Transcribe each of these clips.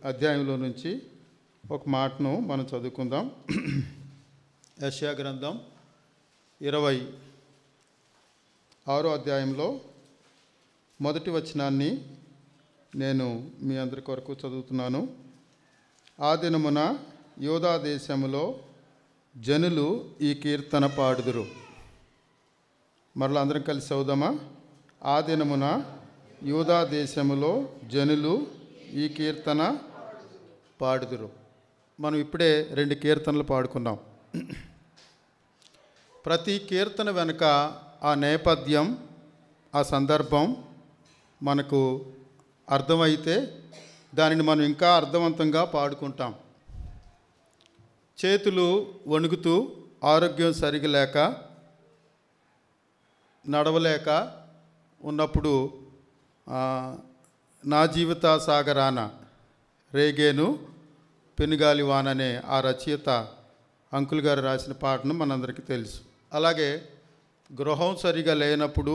అధ్యాయంలో నుంచి ఒక మాటను మనం చదువుకుందాం. యెషయా గ్రంథం 26వ అధ్యాయంలో మొదటి వచనాన్ని నేను మీ అందరి కొరకు చదువుతున్నాను. ఆ దినమున యోధా దేశములో జనులు ఈ కీర్తన పాడుదురు. మరలా అందరం కలిసి చదువుదామా? ఆ దినమున యోధా దేశములో జనులు ఈ కీర్తన పాడుదురు. మనం ఇప్పుడే 2 కీర్తనలు పాడుకున్నాం. ప్రతి కీర్తన వెనుక ఆ నేపథ్యం, ఆ సందర్భం మనకు అర్థమైతే దానిని మనం ఇంకా అర్థవంతంగా పాడుకుంటాం. చేతులు వణుకుతూ, ఆరోగ్యం సరిగా లేక, నడవలేక ఉన్నప్పుడు నా జీవిత సాగరాన రేగేను పెనుగాలి వాననే ఆ రచయిత అంకుల్ గారు రాసిన పాటను మనందరికీ తెలుసు. అలాగే గృహం సరిగా లేనప్పుడు,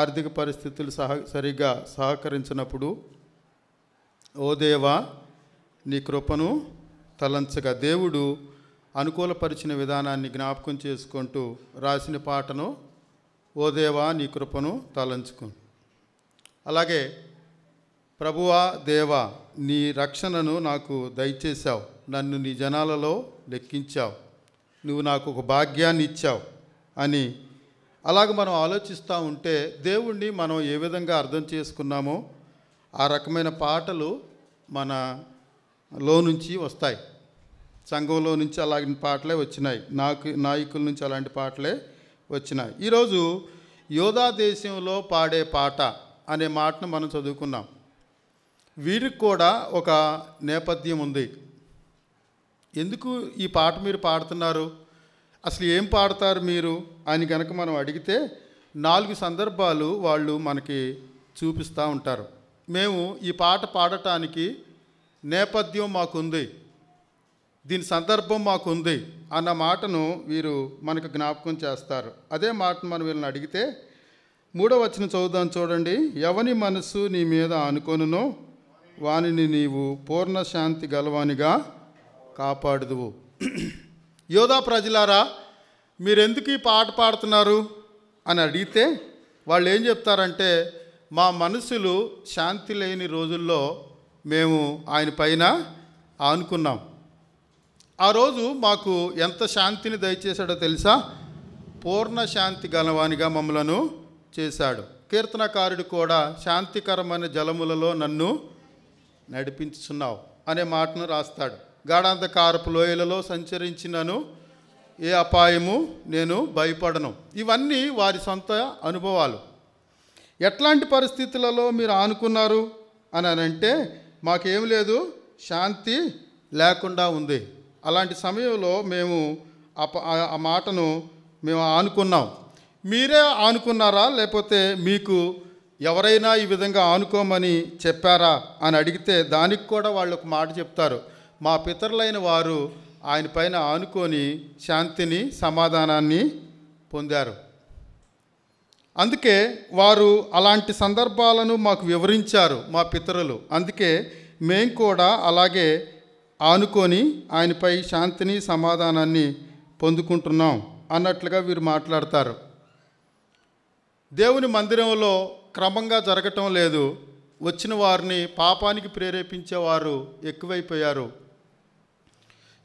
ఆర్థిక పరిస్థితులు సరిగా సహకరించినప్పుడు, ఓ దేవా నీ కృపను తలంచగా, దేవుడు అనుకూలపరిచిన విధానాన్ని జ్ఞాపకం చేసుకుంటూ రాసిన పాటను ఓ దేవా నీ కృపను తలంచుకు. అలాగే ప్రభువా దేవా నీ రక్షణను నాకు దయచేశావు, నన్ను నీ జనాలలో లెక్కించావు, నువ్వు నాకు ఒక భాగ్యాన్ని ఇచ్చావు అని అలాగ మనం ఆలోచిస్తూ ఉంటే దేవుణ్ణి మనం ఏ విధంగా అర్థం చేసుకున్నామో ఆ రకమైన పాటలు మనలో నుంచి వస్తాయి. సంఘంలో నుంచి అలాంటి పాటలే వచ్చినాయి, నాయకుల నుంచి అలాంటి పాటలే వచ్చినాయి. ఈరోజు యోధా దేశంలో పాడే పాట అనే మాటను మనం చదువుకున్నాం. వీరికి కూడా ఒక నేపథ్యం ఉంది. ఎందుకు ఈ పాట మీరు పాడుతున్నారు, అసలు ఏం పాడతారు మీరు అని కనుక మనం అడిగితే 4 సందర్భాలు వాళ్ళు మనకి చూపిస్తూ ఉంటారు. మేము ఈ పాట పాడటానికి నేపథ్యం మాకుంది, దీని సందర్భం మాకుంది అన్న మాటను వీరు మనకు జ్ఞాపకం చేస్తారు. అదే మాటను మనం వీళ్ళని అడిగితే 3వ వచనం చదువుదాం చూడండి. ఎవని మనస్సు నీ మీద ఆనుకొనునో వానిని నీవు పూర్ణ శాంతి గలవానిగా కాపాడుదువు. యోధా ప్రజలారా మీరెందుకు ఈ పాట పాడుతున్నారు అని అడిగితే వాళ్ళు ఏం చెప్తారంటే, మా మనసులు శాంతి లేని రోజుల్లో మేము ఆయన పైన ఆనుకున్నాం. ఆ రోజు మాకు ఎంత శాంతిని దయచేశాడో తెలుసా? పూర్ణ శాంతి గలవానిగా మమ్మలను చేశాడు. కీర్తనకారుడు కూడా శాంతికరమైన జలములలో నన్ను నడిపించుచున్నావు అనే మాటను రాస్తాడు. గాఢాంధకారపు లోయలలో సంచరించినను ఏ అపాయము నేను భయపడను. ఇవన్నీ వారి సొంత అనుభవాలు. ఎట్లాంటి పరిస్థితులలో మీరు ఆనుకున్నారు అని అంటే, మాకేం లేదు, శాంతి లేకుండా ఉంది. అలాంటి సమయంలో మేము ఆ మాటను మేము ఆనుకున్నాం. మీరే ఆనుకున్నారా, లేకపోతే మీకు ఎవరైనా ఈ విధంగా ఆనుకోమని చెప్పారా అని అడిగితే దానికి కూడా వాళ్ళు ఒక మాట చెప్తారు. మా పితరులైన వారు ఆయన పైన ఆనుకొని శాంతిని, సమాధానాన్ని పొందారు. అందుకే వారు అలాంటి సందర్భాలను మాకు వివరించారు మా పితరులు. అందుకే మేము కూడా అలాగే ఆనుకొని ఆయనపై శాంతిని, సమాధానాన్ని పొందుకుంటున్నాం అన్నట్లుగా వీరు మాట్లాడతారు. దేవుని మందిరంలో క్రమంగా జరగటం లేదు. వచ్చిన వారిని పాపానికి ప్రేరేపించేవారు ఎక్కువైపోయారు.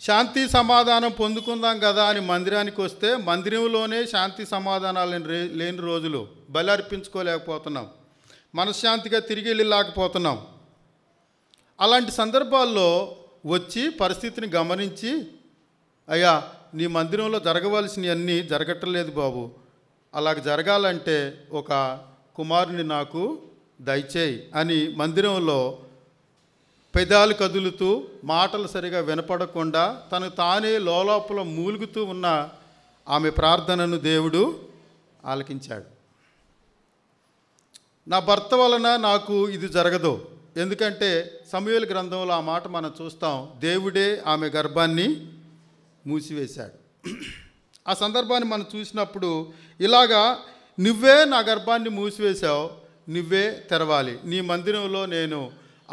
శాంతి సమాధానం పొందుకుందాం కదా అని మందిరానికి వస్తే మందిరంలోనే శాంతి సమాధానాలు లేని రోజులు. బలి అర్పించుకోలేకపోతున్నాం, మనశ్శాంతిగా తిరిగి వెళ్ళలేకపోతున్నాం. అలాంటి సందర్భాల్లో వచ్చి పరిస్థితిని గమనించి, అయ్యా నీ మందిరంలో జరగవలసినవన్నీ జరగట్లేదు బాబు, అలాగ జరగాలంటే ఒక కుమారుని నాకు దయచేయి అని మందిరంలో పెదాలు కదులుతూ, మాటలు సరిగా వినపడకుండా తను తానే లోలోపల మూలుగుతూ ఉన్న ఆమె ప్రార్థనను దేవుడు ఆలకించాడు. నా భర్త వలన నాకు ఇది జరగదు, ఎందుకంటే సమూయేలు గ్రంథంలో ఆ మాట మనం చూస్తాం. దేవుడే ఆమె గర్భాన్ని మూసివేశాడు. ఆ సందర్భాన్ని మనం చూసినప్పుడు ఇలాగా, నువ్వే నా గర్భాన్ని మూసివేశావు, నువ్వే తెరవాలి. నీ మందిరంలో నేను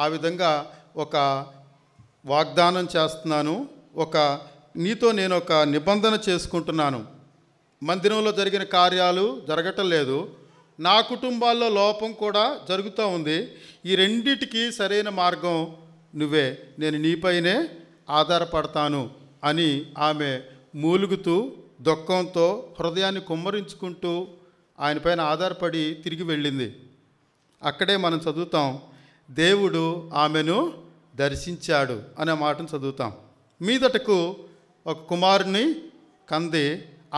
ఆ విధంగా ఒక వాగ్దానం చేస్తున్నాను, నీతో నేను ఒక నిబంధన చేసుకుంటున్నాను. మందిరంలో జరిగిన కార్యాలు జరగటం లేదు, నా కుటుంబాల్లో లోపం కూడా జరుగుతూ ఉంది. ఈ రెండిటికి సరైన మార్గం నువ్వే, నేను నీపైనే ఆధారపడతాను అని ఆమె మూలుగుతూ దుఃఖంతో హృదయాన్ని కుమ్మరించుకుంటూ ఆయనపైన ఆధారపడి తిరిగి వెళ్ళింది. అక్కడే మనం చదువుతాం, దేవుడు ఆమెను దర్శించాడు అనే మాటను చదువుతాం. మీదటకు ఒక కుమారుని కంది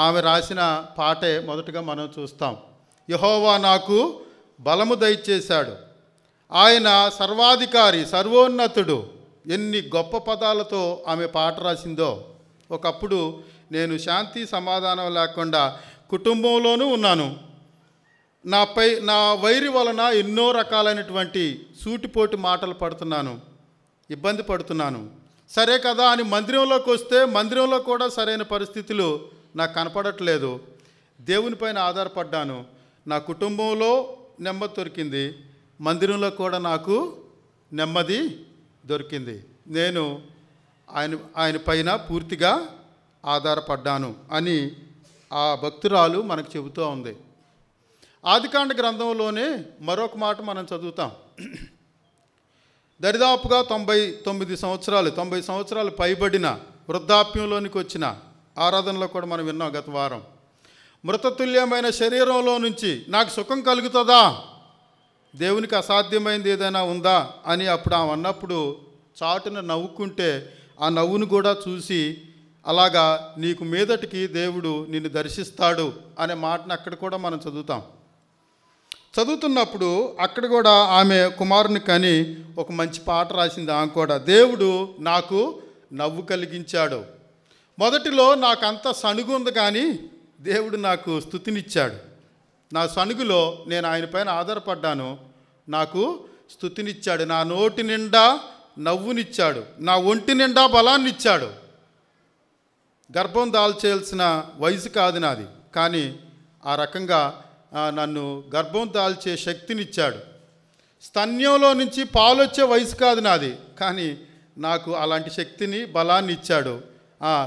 ఆమె రాసిన పాటే మొదటగా మనం చూస్తాం. యెహోవా నాకు బలము దయచేశాడు, ఆయన సర్వాధికారి, సర్వోన్నతుడు. ఎన్ని గొప్ప పదాలతో ఆమె పాట రాసిందో. ఒకప్పుడు నేను శాంతి సమాధానం లేకుండా కుటుంబంలోనూ ఉన్నాను, నా వైరి వలన ఎన్నో రకాలైనటువంటి సూటిపోటి మాటలు పడుతున్నాను, ఇబ్బంది పడుతున్నాను. సరే కదా అని మందిరంలోకి వస్తే మందిరంలో కూడా సరైన పరిస్థితులు నాకు కనపడట్లేదు. దేవునిపైన ఆధారపడ్డాను, నా కుటుంబంలో నెమ్మది దొరికింది, మందిరంలో కూడా నాకు నెమ్మది దొరికింది. నేను ఆయన పైన పూర్తిగా ఆధారపడ్డాను అని ఆ భక్తురాలు మనకు చెబుతూ ఉంది. ఆదికాండ గ్రంథంలోనే మరొక మాట మనం చదువుతాం. దరిదాపుగా 90 సంవత్సరాలు పైబడిన వృద్ధాప్యంలోనికి వచ్చిన ఆరాధనలో కూడా మనం విన్నాం గత వారం. మృతతుల్యమైన శరీరంలో నుంచి నాకు సుఖం కలుగుతుందా, దేవునికి అసాధ్యమైనది ఏదైనా ఉందా అని అప్పుడు ఆమె అన్నప్పుడు చాటున నవ్వుకుంటే ఆ నవ్వును కూడా చూసి అలాగా నీకు మీదటికి దేవుడు నిన్ను దర్శిస్తాడు అనే మాటను అక్కడ కూడా మనం చదువుతున్నప్పుడు అక్కడ కూడా ఆమె కుమారుని కని ఒక మంచి పాట రాసింది. ఆమె కూడా దేవుడు నాకు నవ్వు కలిగించాడు. మొదటిలో నాకంత సణుగు ఉంది, కానీ దేవుడు నాకు స్తుతినిచ్చాడు. నా సణుగులో నేను ఆయన పైన ఆధారపడ్డాను, నాకు స్తుతినిచ్చాడు. నా నోటి నిండా నవ్వునిచ్చాడు, నా ఒంటి నిండా బలాన్ని ఇచ్చాడు. గర్భం దాల్చేయాల్సిన వయసు కాదు నాది, కానీ ఆ రకంగా నన్ను గర్భం దాల్చే శక్తినిచ్చాడు. స్తన్యంలో నుంచి పాలొచ్చే వయసు కాదు నాది, కానీ నాకు అలాంటి శక్తిని బలాన్ని ఇచ్చాడు.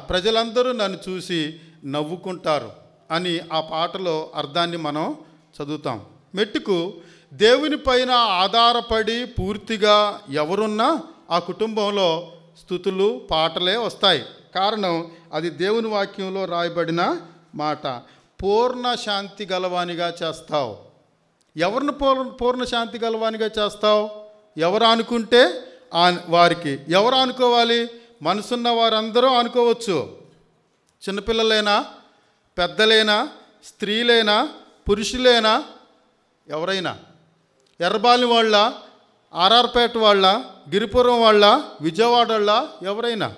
ప్రజలందరూ నన్ను చూసి నవ్వుకుంటారు అని ఆ పాటలో అర్థాన్ని మనం చదువుతాం. మెట్టుకు దేవుని పైన ఆధారపడి పూర్తిగా ఎవరున్నా ఆ కుటుంబంలో స్తుతులు పాటలే వస్తాయి. కారణం అది దేవుని వాక్యంలో రాయబడిన మాట. పూర్ణ శాంతి గలవానిగా చేస్తావు. ఎవరిని పూర్ణ శాంతి గలవానిగా చేస్తావు? ఎవరు అనుకుంటే వారికి. ఎవరు అనుకోవాలి? మనసున్న వారందరూ అనుకోవచ్చు. చిన్నపిల్లలైనా, పెద్దలైనా, స్త్రీలైనా, పురుషులైనా, ఎవరైనా, ఎర్రబాలి వాళ్ళ, ఆర్ఆర్పేట వాళ్ళ, గిరిపురం వాళ్ళ, విజయవాడ వాళ్ళ, ఎవరైనా.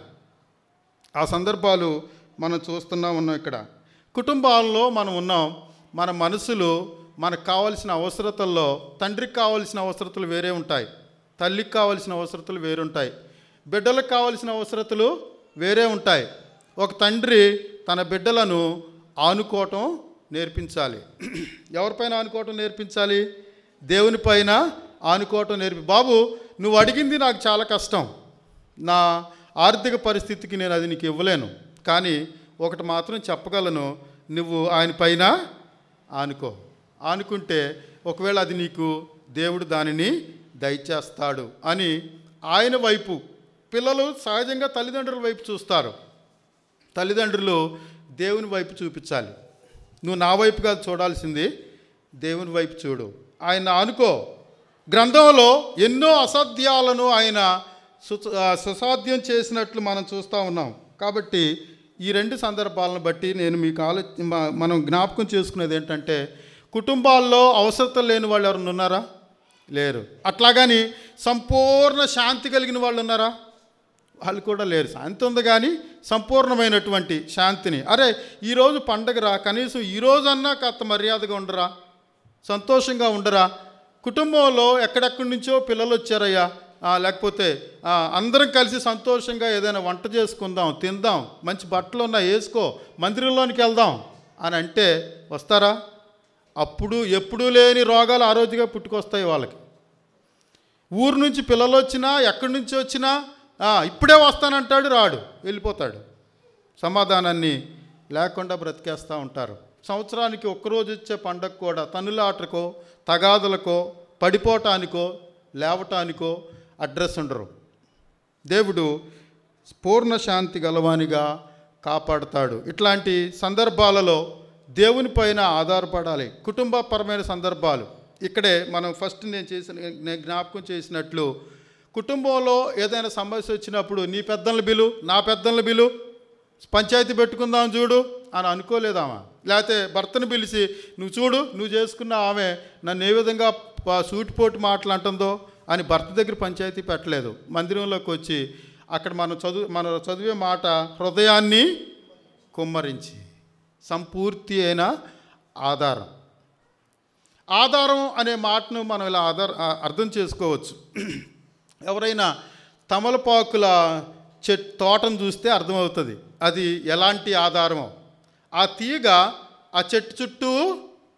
ఆ సందర్భాలు మనం ఉన్నాం. ఇక్కడ కుటుంబాల్లో మనం ఉన్నాం. మన మనసులు మనకు కావాల్సిన అవసరతల్లో తండ్రికి కావాల్సిన అవసరతలు వేరే ఉంటాయి, తల్లికి కావాల్సిన అవసరతలు వేరే ఉంటాయి, బిడ్డలకు కావాల్సిన అవసరతలు వేరే ఉంటాయి. ఒక తండ్రి తన బిడ్డలను ఆనుకోవటం నేర్పించాలి. ఎవరిపైన ఆనుకోవటం నేర్పించాలి? దేవుని పైన ఆనుకోవటం బాబు, నువ్వు అడిగింది నాకు చాలా కష్టం, నా ఆర్థిక పరిస్థితికి నేను అది నీకు ఇవ్వలేను, కానీ ఒకటి మాత్రం చెప్పగలను, నువ్వు ఆయన పైన ఆనుకుంటే ఒకవేళ అది నీకు దేవుడు దానిని దయచేస్తాడు అని ఆయన వైపు. పిల్లలు సహజంగా తల్లిదండ్రుల వైపు చూస్తారు, తల్లిదండ్రులు దేవుని వైపు చూపించాలి. నువ్వు నా వైపు కాదు చూడాల్సింది, దేవుని వైపు చూడు, ఆయన ఆనుకో. గ్రంథంలో ఎన్నో అసాధ్యాలను ఆయన సుసాధ్యం చేసినట్లు మనం చూస్తూ ఉన్నాం. కాబట్టి ఈ రెండు సందర్భాలను బట్టి నేను మీకు మనం జ్ఞాపకం చేసుకునేది ఏంటంటే, కుటుంబాల్లో అవసరతలు లేని వాళ్ళు ఎవరైనా ఉన్నారా? లేరు. అట్లాగని సంపూర్ణ శాంతి కలిగిన వాళ్ళు ఉన్నారా? వాళ్ళు కూడా లేరు. శాంతి ఉంది, కానీ సంపూర్ణమైనటువంటి శాంతిని. అరే ఈరోజు పండగరా, కనీసం ఈరోజన్నా కాస్త మర్యాదగా ఉండరా, సంతోషంగా ఉండరా? కుటుంబంలో ఎక్కడెక్కడి నుంచో పిల్లలు వచ్చారయ్యా, లేకపోతే అందరం కలిసి సంతోషంగా ఏదైనా వంట చేసుకుందాం, తిందాం, మంచి బట్టలు ఉన్నా వేసుకో, మందిరంలోనికి వెళ్దాం అని అంటే వస్తారా? అప్పుడు ఎప్పుడూ లేని రోగాలు ఆ రోజుగా పుట్టుకొస్తాయి వాళ్ళకి. ఊరు నుంచి పిల్లలు వచ్చినా, ఎక్కడి నుంచి వచ్చినా ఇప్పుడే వస్తానంటాడు, రాడు, వెళ్ళిపోతాడు. సమాధానాన్ని లేకుండా బ్రతికేస్తూ ఉంటారు. సంవత్సరానికి ఒక్కరోజు ఇచ్చే పండగ కూడా తన్నులాటకో, తగాదులకో, పడిపోవటానికో, లేవటానికో అడ్రస్ ఉండరు. దేవుడు పూర్ణ శాంతి గలవానిగా కాపాడుతాడు. ఇట్లాంటి సందర్భాలలో దేవుని పైన ఆధారపడాలి. కుటుంబపరమైన సందర్భాలు ఇక్కడే మనం ఫస్ట్ నేను జ్ఞాపకం చేసినట్లు, కుటుంబంలో ఏదైనా సమస్య వచ్చినప్పుడు నీ పెద్దలను పిలు, నా పెద్దలను పిలు, పంచాయతీ పెట్టుకుందాం చూడు అని అనుకోలేదామా? లేకపోతే భర్తను పిలిచి నువ్వు చూడు, నువ్వు చేసుకున్న ఆమె నన్ను ఏ విధంగా సూటిపోటు మాటలు అంటుందో అని భర్త దగ్గర పంచాయతీ పెట్టలేదు. మందిరంలోకి వచ్చి అక్కడ మనం చదివే మాట హృదయాన్ని కుమ్మరించి, సంపూర్తి అయిన ఆధారం అనే మాటను మనం ఇలా అర్థం చేసుకోవచ్చు. ఎవరైనా తమలపాకుల తోటను చూస్తే అర్థమవుతుంది అది ఎలాంటి ఆధారమో. ఆ తీగ ఆ చెట్టు చుట్టూ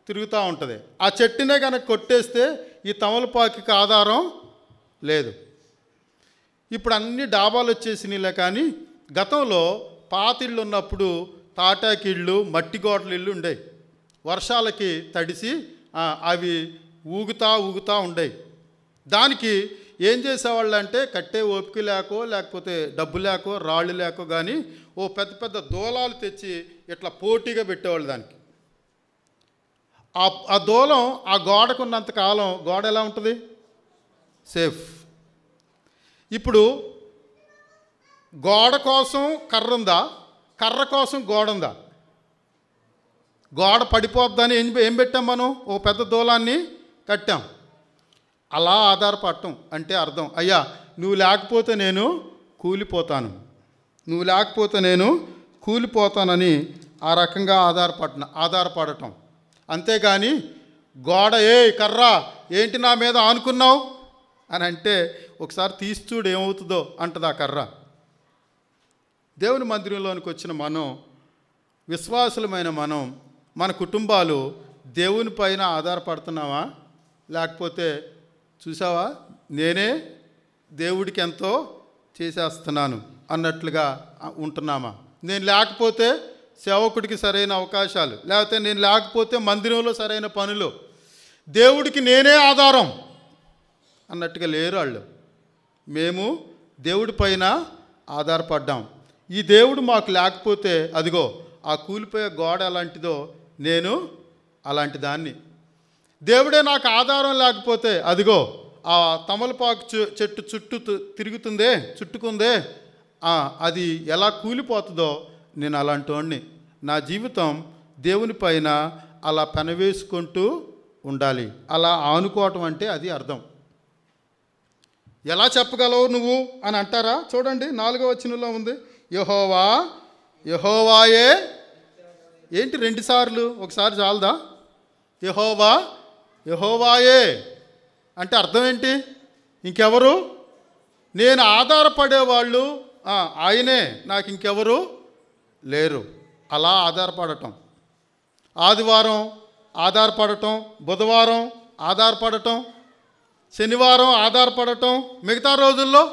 తిరుగుతూ ఉంటుంది. ఆ చెట్టునే కనుక కొట్టేస్తే ఈ తమలపాకుకి ఆధారం లేదు. ఇప్పుడు అన్ని డాబాలు వచ్చేసినాయిలే, కానీ గతంలో పాతిళ్ళు ఉన్నప్పుడు తాటాకిళ్ళు, మట్టి గోడల ఇళ్ళు ఉండేవి. వర్షాలకి తడిసి అవి ఊగుతా ఉండేవి. దానికి ఏం చేసేవాళ్ళు అంటే కట్టే ఓపిక లేకో, లేకపోతే డబ్బు లేకో, రాళ్ళు లేకో కానీ ఓ పెద్ద పెద్ద దూలాలు తెచ్చి ఇట్లా పోటీగా పెట్టేవాళ్ళు. దానికి ఆ దూలం ఆ గోడకున్నంతకాలం గోడ ఎలా ఉంటుంది? సేఫ్. ఇప్పుడు గోడ కోసం కర్ర ఉందా, కర్ర కోసం గోడ ఉందా? గోడ పడిపోద్దని ఏం పెట్టాం మనం? ఓ పెద్ద దూలాన్ని కట్టాం. అలా ఆధారపడటం అంటే అర్థం, అయ్యా నువ్వు లేకపోతే నేను కూలిపోతానని ఆ రకంగా ఆధారపడటం. అంతేగాని గోడ కర్రా ఏంటి నా మీద ఆనుకున్నావు అని అంటే ఒకసారి తీసి చూడు ఏమవుతుందో అంటది ఆ కర్ర. దేవుని మందిరంలోనికి వచ్చిన మనం, విశ్వాసులమైన మనం, మన కుటుంబాలు దేవుని పైన ఆధారపడుతున్నావా? లేకపోతే చూసావా నేనే దేవుడికి ఎంతో చేసేస్తున్నాను అన్నట్లుగా ఉంటున్నామా? నేను లేకపోతే సేవకుడికి సరైన అవకాశాలు, లేకపోతే నేను లేకపోతే మందిరంలో సరైన పనులు, దేవుడికి నేనే ఆధారం అన్నట్టుగా లేరు వాళ్ళు. మేము దేవుడి పైన ఆధారపడ్డాం. ఈ దేవుడు మాకు లేకపోతే అదిగో ఆ కూలిపోయే గోడ ఎలాంటిదో నేను అలాంటి దాన్ని. దేవుడే నాకు ఆధారం లేకపోతే అదిగో ఆ తమలపాకు చెట్టు చుట్టుకుందే అది ఎలా కూలిపోతుందో నేను అలాంటి వాడిని. నా జీవితం దేవుని పైన అలా పెనవేసుకుంటూ ఉండాలి. అలా ఆనుకోవటం అంటే అది అర్థం. ఎలా చెప్పగలవు నువ్వు అని అంటారా? చూడండి 4వ వచనంలో ఉంది, యెహోవాయే. ఏంటి 2 సార్లు? ఒకసారి చాలదా? యెహోవాయే అంటే అర్థం ఏంటి? ఇంకెవరు? నేను ఆధారపడేవాళ్ళు ఆయనే, నాకు ఇంకెవరు లేరు. అలా ఆధారపడటం, ఆదివారం ఆధారపడటం, బుధవారం ఆధారపడటం, శనివారం ఆధారపడటం, మిగతా రోజుల్లో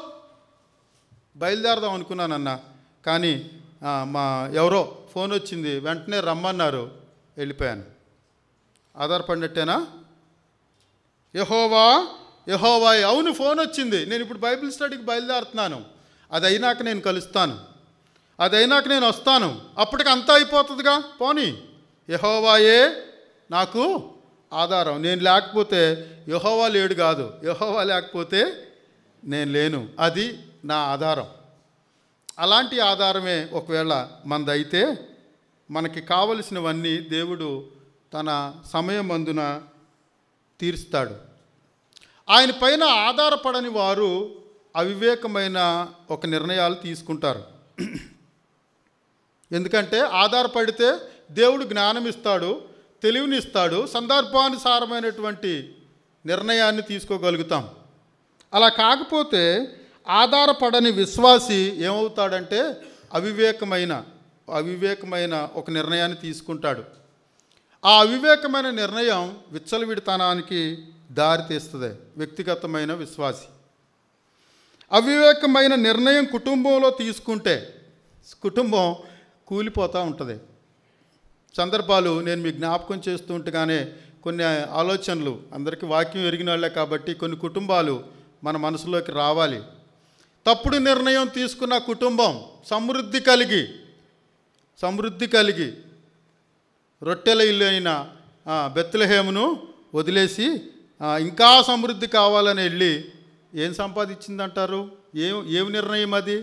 బయలుదేరదాం అనుకున్నానన్నా, కానీ మా ఎవరో ఫోన్ వచ్చింది, వెంటనే రమ్మన్నారు, వెళ్ళిపోయాను. ఆధారపడినట్టేనా? యెహోవా అవును, ఫోన్ వచ్చింది, నేను ఇప్పుడు బైబిల్ స్టడీకి బయలుదేరుతున్నాను, అది అయినాక నేను కలుస్తాను, అది అయినాక నేను వస్తాను, అప్పటికి అంతా అయిపోతుందిగా, పోనీ యెహోవాయే నాకు ఆధారం. నేను లేకపోతే యెహోవా లేడు కాదు, యెహోవా లేకపోతే నేను లేను, అది నా ఆధారం. అలాంటి ఆధారమే ఒకవేళ మనదైతే మనకి కావలసినవన్నీ దేవుడు తన సమయమందున తీరుస్తాడు. ఆయన పైన ఆధారపడని వారు అవివేకమైన ఒక నిర్ణయాలు తీసుకుంటారు. ఎందుకంటే ఆధారపడితే దేవుడు జ్ఞానం ఇస్తాడు, తెలివినిస్తాడు, సందర్భానుసారమైనటువంటి నిర్ణయాన్ని తీసుకోగలుగుతాం. అలా కాకపోతే ఆధారపడని విశ్వాసి ఏమవుతాడంటే అవివేకమైన ఒక నిర్ణయాన్ని తీసుకుంటాడు. ఆ అవివేకమైన నిర్ణయం విచ్చలవిడితనానికి దారితీస్తుంది వ్యక్తిగతమైన విశ్వాసి. అవివేకమైన నిర్ణయం కుటుంబంలో తీసుకుంటే కుటుంబం కూలిపోతూ ఉంటుంది. సందర్భాలు నేను మీకు జ్ఞాపకం చేస్తూ ఉంటగానే కొన్ని ఆలోచనలు, అందరికీ వాక్యం ఎరిగిన వాళ్ళే కాబట్టి కొన్ని కుటుంబాలు మన మనసులోకి రావాలి. తప్పుడు నిర్ణయం తీసుకున్న కుటుంబం సమృద్ధి కలిగి రొట్టెల ఇల్లు అయిన బెత్లెహేమును వదిలేసి ఇంకా సమృద్ధి కావాలని వెళ్ళి ఏం సంపాదించిందంటారు? ఏమి నిర్ణయం అది?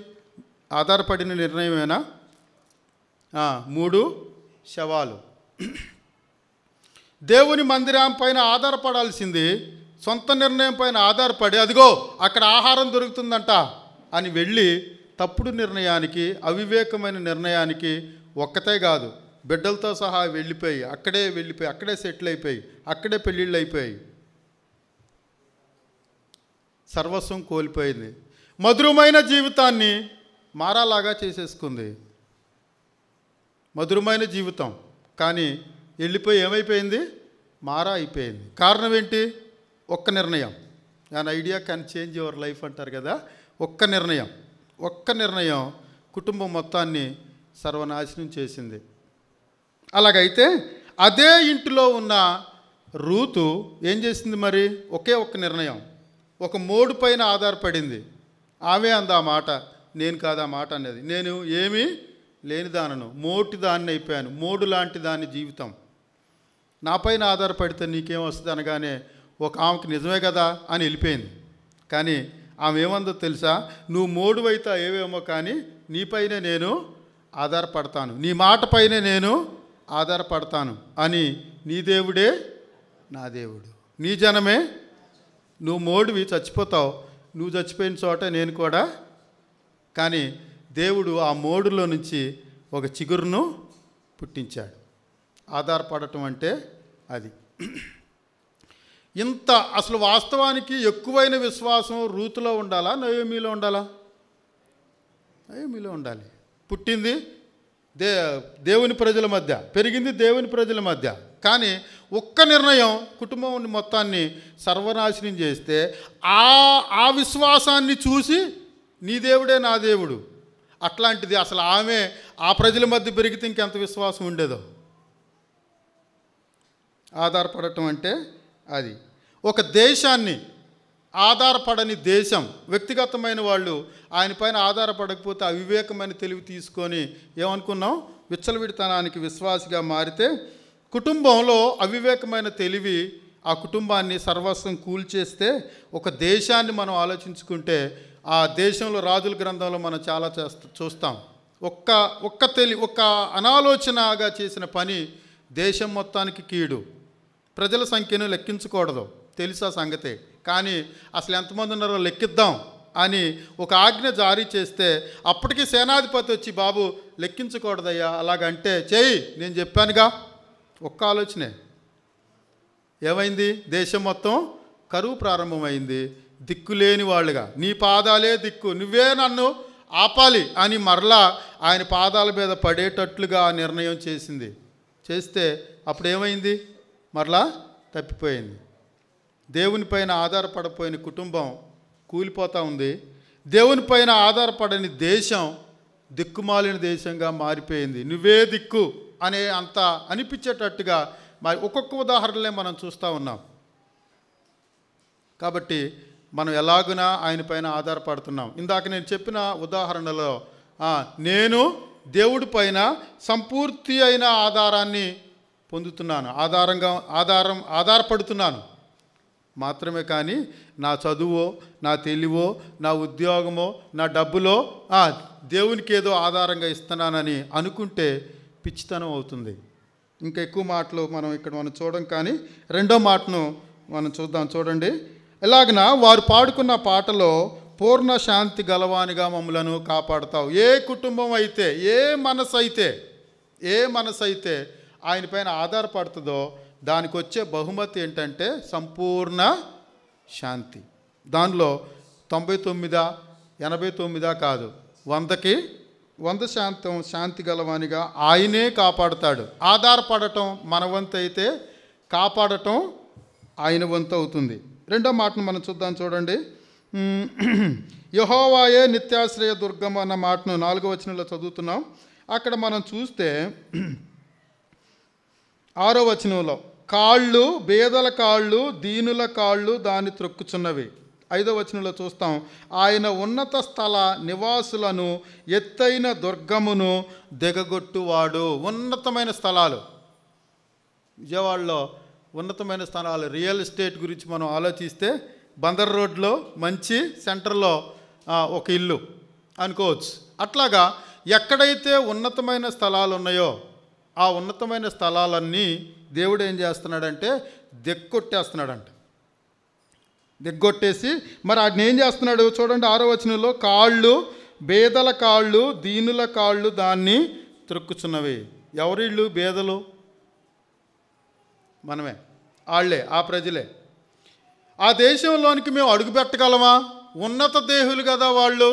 ఆధారపడిన నిర్ణయమేనా? 3 శవాలు. దేవుని మందిరం పైన ఆధారపడాల్సింది సొంత నిర్ణయం పైన ఆధారపడి, అదిగో అక్కడ ఆహారం దొరుకుతుందంట అని వెళ్ళి తప్పుడు నిర్ణయానికి, అవివేకమైన నిర్ణయానికి ఒక్కతే కాదు, బిడ్డలతో సహా వెళ్ళిపోయి అక్కడే సెటిల్ అయిపోయి అక్కడే పెళ్ళిళ్ళు అయిపోయి సర్వస్వం కోల్పోయింది. మధురమైన జీవితాన్ని మారాలాగా చేసేసుకుంది. మధురమైన జీవితం కానీ వెళ్ళిపోయి ఏమైపోయింది? మారా అయిపోయింది. కారణం ఏంటి? ఒక్క నిర్ణయం. an idea can change your life అంటారు కదా. ఒక్క నిర్ణయం కుటుంబం మొత్తాన్ని సర్వనాశనం చేసింది. అలాగైతే అదే ఇంటిలో ఉన్న రూతు ఏం చేసింది మరి? ఒక్క నిర్ణయం, ఒక మోడు పైన ఆధారపడింది. ఆమె అందా మాట, నేను కాదు ఆ మాట అనేది. నేను ఏమీ లేని దానను, మోటి దాన్ని అయిపోయాను, మోడు లాంటి దాని జీవితం. నా పైన ఆధారపడితే నీకేం వస్తుంది అనగానే ఆమెకు నిజమే కదా అని వెళ్ళిపోయింది. కానీ ఆమె ఏమందో తెలుసా? నువ్వు మోడు అయితే ఏవేమో కానీ నీపైనే నేను ఆధారపడతాను, నీ మాట పైనే నేను ఆధారపడతాను అని. నీ దేవుడే నా దేవుడు, నీ జనమే. నువ్వు మోడువి, చచ్చిపోతావు, నువ్వు చచ్చిపోయిన చోట నేను కూడా. కానీ దేవుడు ఆ మోడులో నుంచి ఒక చిగురును పుట్టించాడు. ఆధారపడటం అంటే అది. ఇంత అసలు వాస్తవానికి ఎక్కువైన విశ్వాసం రూతులో ఉండాలా, నయోమీలో ఉండాలా? నయోమీలో ఉండాలి. పుట్టింది దేవుని ప్రజల మధ్య, పెరిగింది దేవుని ప్రజల మధ్య. కానీ ఒక్క నిర్ణయం కుటుంబం మొత్తాన్ని సర్వనాశనం చేస్తే ఆ విశ్వాసాన్ని చూసి నీ దేవుడే నా దేవుడు. అట్లాంటిది అసలు ఆమె ఆ ప్రజల మధ్య పెరిగితే ఇంకెంత విశ్వాసం ఉండేదో. ఆధారపడటం అంటే అది. ఒక దేశాన్ని ఆధారపడని దేశం, వ్యక్తిగతమైన వాళ్ళు ఆయన పైన ఆధారపడకపోతే అవివేకమైన తెలివి తీసుకొని ఏమనుకున్నాం? విచ్చలవిడితనానికి విశ్వాసిగా మారితే కుటుంబంలో అవివేకమైన తెలివి ఆ కుటుంబాన్ని సర్వస్వం కూల్చేస్తే, ఒక దేశాన్ని మనం ఆలోచించుకుంటే ఆ దేశంలో రాజుల గ్రంథంలో మనం చాలా చూస్తాం. ఒక్క అనాలోచనగా చేసిన పని దేశం మొత్తానికి కీడు. ప్రజల సంఖ్యను లెక్కించకూడదు, తెలుసా సంగతే. కానీ అసలు ఎంతమంది ఉన్నారో లెక్కిద్దాం అని ఒక ఆజ్ఞ జారీ చేస్తే అప్పటికి సేనాధిపతి వచ్చి, బాబు లెక్కించకూడదయ్యా అలాగంటే, చేయి నేను చెప్పానుగా. ఒక్క ఆలోచనే ఏమైంది? దేశం మొత్తం కరువు ప్రారంభమైంది. దిక్కులేని వాళ్ళుగా, నీ పాదాలే దిక్కు, నువ్వే నన్ను ఆపాలి అని మరలా ఆయన పాదాల మీద పడేటట్లుగా నిర్ణయం చేస్తే అప్పుడు ఏమైంది? మరలా తప్పిపోయింది. దేవుని పైన ఆధారపడిపోయిన కుటుంబం కూలిపోతూ ఉంది. దేవుని పైన ఆధారపడని దేశం దిక్కుమాలిన దేశంగా మారిపోయింది. నువ్వే దిక్కు అనే అంత అనిపించేటట్టుగా మరి ఒక్కొక్క ఉదాహరణలే మనం చూస్తూ ఉన్నాం. కాబట్టి మనం ఎలాగునా ఆయన పైన ఆధారపడుతున్నాం. ఇందాక నేను చెప్పిన ఉదాహరణలో నేను దేవుడి పైన సంపూర్తి అయిన ఆధారాన్ని పొందుతున్నాను, ఆధారపడుతున్నాను మాత్రమే. కానీ నా చదువో, నా తెలివో, నా ఉద్యోగమో, నా డబ్బులో దేవునికి ఏదో ఆధారంగా ఇస్తున్నానని అనుకుంటే పిచ్చితనం అవుతుంది. ఇంకా ఎక్కువ మాటలు మనం చూడం. కానీ రెండో మాటను మనం చూడండి. ఎలాగన వారు పాడుకున్న పాటలో పూర్ణ శాంతి గలవానిగా మమ్మలను కాపాడుతావు. ఏ కుటుంబం అయితే, ఏ మనసు అయితే ఆయన పైన ఆధారపడుతుందో దానికి వచ్చే బహుమతి ఏంటంటే సంపూర్ణ శాంతి. దానిలో 99, 89 కాదు, 100కి 100% శాంతి గలవానిగా ఆయనే కాపాడుతాడు. ఆధారపడటం మన వంతు అయితే కాపాడటం ఆయన వంతు అవుతుంది. రెండో మాటను మనం చూడండి. యెహోవాయే నిత్యాశ్రయ దుర్గం అన్న మాటను 4వ వచనంలో చదువుతున్నాం. అక్కడ మనం చూస్తే 6వ వచనంలో కాళ్ళు, బేదల కాళ్ళు, దీనుల కాళ్ళు దాన్ని త్రొక్కుచున్నవి. 5వ వచనంలో చూస్తాం, ఆయన ఉన్నత స్థల నివాసులను ఎత్తైన దుర్గమును దిగగొట్టువాడు. ఉన్నతమైన స్థలాలు, విజయవాడలో ఉన్నతమైన స్థలాలు, రియల్ ఎస్టేట్ గురించి మనం ఆలోచిస్తే బందర్ రోడ్లో మంచి సెంటర్లో ఒక ఇల్లు అనుకోవచ్చు. అట్లాగా ఎక్కడైతే ఉన్నతమైన స్థలాలు ఉన్నాయో ఆ ఉన్నతమైన స్థలాలన్నీ దేవుడు ఏం చేస్తున్నాడంటే దిగ్గొట్టేస్తున్నాడంట. దిగ్గొట్టేసి మరి ఆయన ఏం చేస్తున్నాడు చూడండి. 6వ వచనంలో కాళ్ళు, బేదల కాళ్ళు, దీనుల కాళ్ళు దాన్ని త్రొక్కుచున్నవి. ఎవరిళ్ళు బేదలు? మనమే, వాళ్ళే, ఆ ప్రజలే. ఆ దేశంలోనికి మేము అడుగుపెట్టగలమా? ఉన్నత దేహులు కదా వాళ్ళు,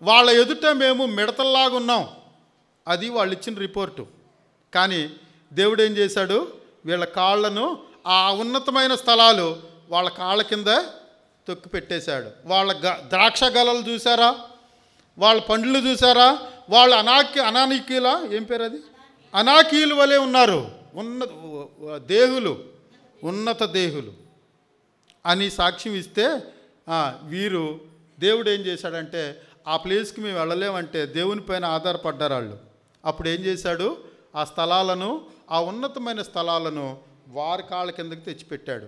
వాళ్ళ ఎదుట మేము మిడతల్లాగా ఉన్నాం. అది వాళ్ళు ఇచ్చిన రిపోర్టు. కానీ దేవుడు ఏం చేశాడు, వీళ్ళ కాళ్ళను, ఆ ఉన్నతమైన స్థలాలు వాళ్ళ కాళ్ళ కింద తొక్కి పెట్టేశాడు. వాళ్ళ ద్రాక్ష గలలు చూసారా, వాళ్ళ పండ్లు చూసారా, వాళ్ళు అనానీకుల ఏం పేరు అది, అనాకీయుల వలె ఉన్నారు. దేహులు, ఉన్నత దేహులు అని సాక్ష్యం ఇస్తే వీరు దేవుడు ఏం చేశాడంటే ఆ ప్లేస్కి మేము వెళ్ళలేమంటే దేవుని పైన ఆధారపడ్డారు వాళ్ళు. అప్పుడు ఏం చేశాడు, ఆ స్థలాలను, ఆ ఉన్నతమైన స్థలాలను వారి కాళ్ళ కిందకి తెచ్చిపెట్టాడు.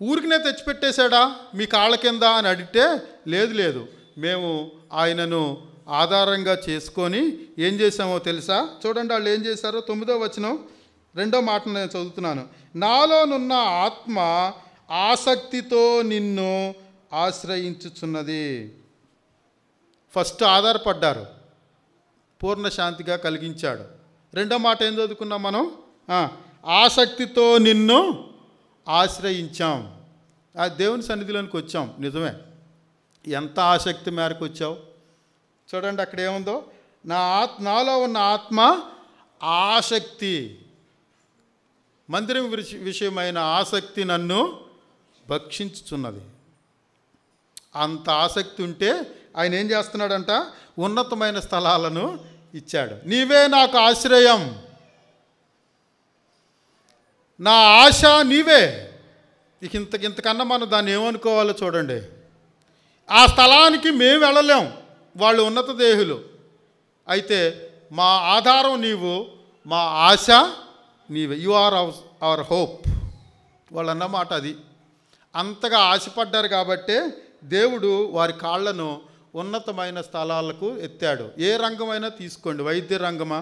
ఊరికినే తెచ్చిపెట్టేశాడా మీ కాళ్ళ కింద అని అడిగితే లేదు, మేము ఆయనను ఆధారంగా చేసుకొని ఏం చేసామో తెలుసా? చూడండి వాళ్ళు ఏం చేశారో. 9వ వచనం 2వ మాటను నేను చదువుతున్నాను. నాలోనున్న ఆత్మ ఆసక్తితో నిన్ను ఆశ్రయించుచున్నది. ఫస్ట్ ఆధారపడ్డారు, పూర్ణ శాంతిగా కలిగించాడు. 2వ మాట ఏం చదువుకున్నాం మనం? ఆసక్తితో నిన్ను ఆశ్రయించాం. ఆ దేవుని సన్నిధిలోనికి వచ్చాం. నిజమే, ఎంత ఆసక్తి మేరకు వచ్చావు చూడండి. అక్కడ ఏముందో, నాలో ఉన్న ఆత్మ ఆసక్తి, మందిరం విషయమైన ఆసక్తి నన్ను భక్షించుచున్నది. అంత ఆసక్తి ఉంటే ఆయన ఏం చేస్తున్నాడంట, ఉన్నతమైన స్థలాలను ఇచ్చాడు. నీవే నాకు ఆశ్రయం, నా ఆశ నీవే. ఇక ఇంతకన్నా మనం దాన్ని ఏమనుకోవాలో చూడండి. ఆ స్థలానికి మేము వెళ్ళలేం, వాళ్ళు ఉన్నత దేహులు. అయితే మా ఆధారం నీవు, మా ఆశ నీవే. You are our hope. వాళ్ళు అన్నమాట అది. అంతగా ఆశపడ్డారు కాబట్టే దేవుడు వారి కాళ్ళను ఉన్నతమైన స్థలాలకు ఎత్తాడు. ఏ రంగమైనా తీసుకోండి, వైద్య రంగమా,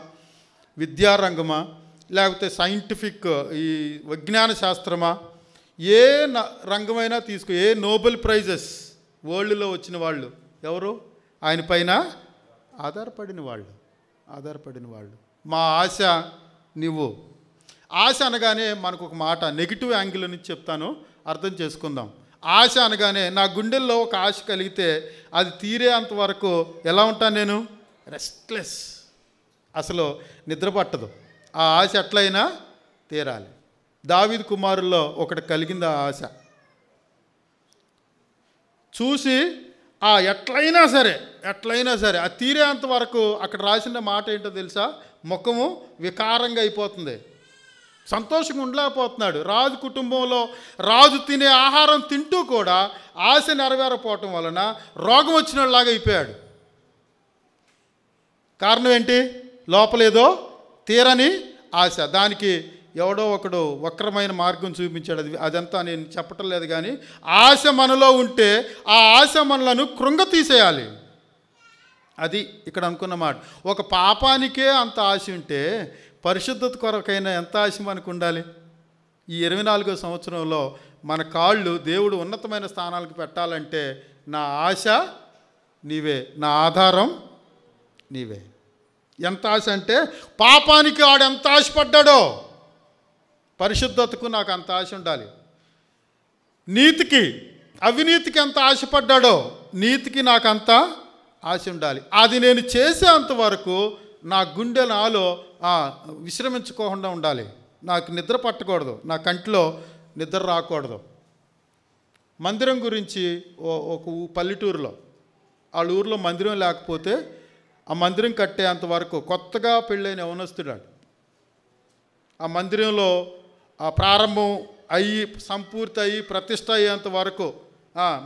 విద్యారంగమా, లేకపోతే సైంటిఫిక్ ఈ విజ్ఞాన శాస్త్రమా, ఏ రంగమైనా తీసుకో. ఏ నోబెల్ ప్రైజెస్ వరల్డ్లో వచ్చిన వాళ్ళు ఎవరు? ఆయన పైన ఆధారపడిన వాళ్ళు. మా ఆశ నువ్వు. ఆశ అనగానే మనకు ఒక మాట నెగిటివ్ యాంగిల్ నుంచి చెప్తాను, అర్థం చేసుకుందాం. ఆశ అనగానే నా గుండెల్లో ఒక ఆశ కలిగితే అది తీరేంత వరకు ఎలా ఉంటాను నేను? రెస్ట్లెస్, అసలు నిద్ర పట్టదు. ఆ ఆశ ఎట్లయినా తీరాలి. దావీదు కుమారుల్లో ఒకటి కలిగింది ఆ ఆశ. చూసి ఎట్లయినా సరే అది తీరేంత వరకు, అక్కడ రాసిన మాట ఏంటో తెలుసా? ముఖము వికారంగా అయిపోతుంది, సంతోషంగా ఉండలేకపోతున్నాడు. రాజు కుటుంబంలో రాజు తినే ఆహారం తింటూ కూడా ఆశ నెరవేరపోవటం వలన రోగం వచ్చినలాగా అయిపోయాడు. కారణం ఏంటి? లోపలేదో తీరని ఆశ. దానికి ఎవడో ఒకడు వక్రమైన మార్గం చూపించాడు. అదంతా నేను చెప్పటం లేదు. కానీ ఆశ మనలో ఉంటే ఆ ఆశ మనలను కృంగతీసేయాలి. అది ఇక్కడ అనుకున్న మాట. ఒక పాపానికే అంత ఆశ ఉంటే పరిశుద్ధత కొరకైనా ఎంత ఆశ మనకు ఉండాలి? ఈ 24వ సంవత్సరంలో మన కాళ్ళు దేవుడు ఉన్నతమైన స్థానాలకు పెట్టాలంటే నా ఆశ నీవే, నా ఆధారం నీవే. ఎంత ఆశ అంటే పాపానికి ఆడు ఎంత ఆశపడ్డాడో పరిశుద్ధతకు నాకు అంత ఆశ ఉండాలి. నీతికి, అవినీతికి ఎంత ఆశపడ్డాడో నీతికి నాకు అంత ఆశ ఉండాలి. అది నేను చేసేంతవరకు నా గుండె నాలో విశ్రమించుకోకుండా ఉండాలి. నాకు నిద్ర పట్టకూడదు, నా కంటిలో నిద్ర రాకూడదు. మందిరం గురించి ఒక పల్లెటూరులో వాళ్ళ ఊరిలో మందిరం లేకపోతే ఆ మందిరం కట్టేంత వరకు కొత్తగా పెళ్ళైన యవనస్తుడాడు ఆ మందిరంలో ఆ ప్రారంభం అయ్యి సంపూర్తి అయ్యి ప్రతిష్ట అయ్యేంత వరకు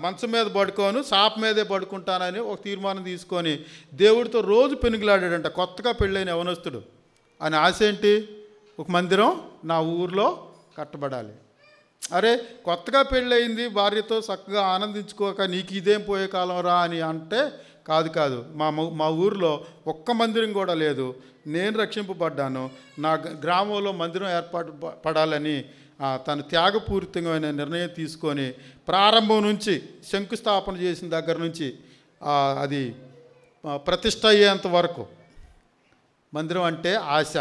మంచం మీద పడుకోను చాప మీదే పడుకుంటానని ఒక తీర్మానం తీసుకొని దేవుడితో రోజు పెనుగులాడాడంట కొత్తగా పెళ్ళైన యవనస్తుడు. అని ఆశ ఏంటి? ఒక మందిరం నా ఊరిలో కట్టబడాలి. అరే కొత్తగా పెళ్ళయింది, భార్యతో చక్కగా ఆనందించుకోక నీకు ఇదేం పోయే కాలం రా అని అంటే కాదు, మా ఊరిలో ఒక్క మందిరం కూడా లేదు, నేను రక్షింపబడ్డాను, నా గ్రామంలో మందిరం ఏర్పాటు పడాలని తను త్యాగపూరితమైన నిర్ణయం తీసుకొని ప్రారంభం నుంచి శంకుస్థాపన చేసిన దగ్గర నుంచి అది ప్రతిష్ట అయ్యేంత వరకు మందిరం అంటే ఆశ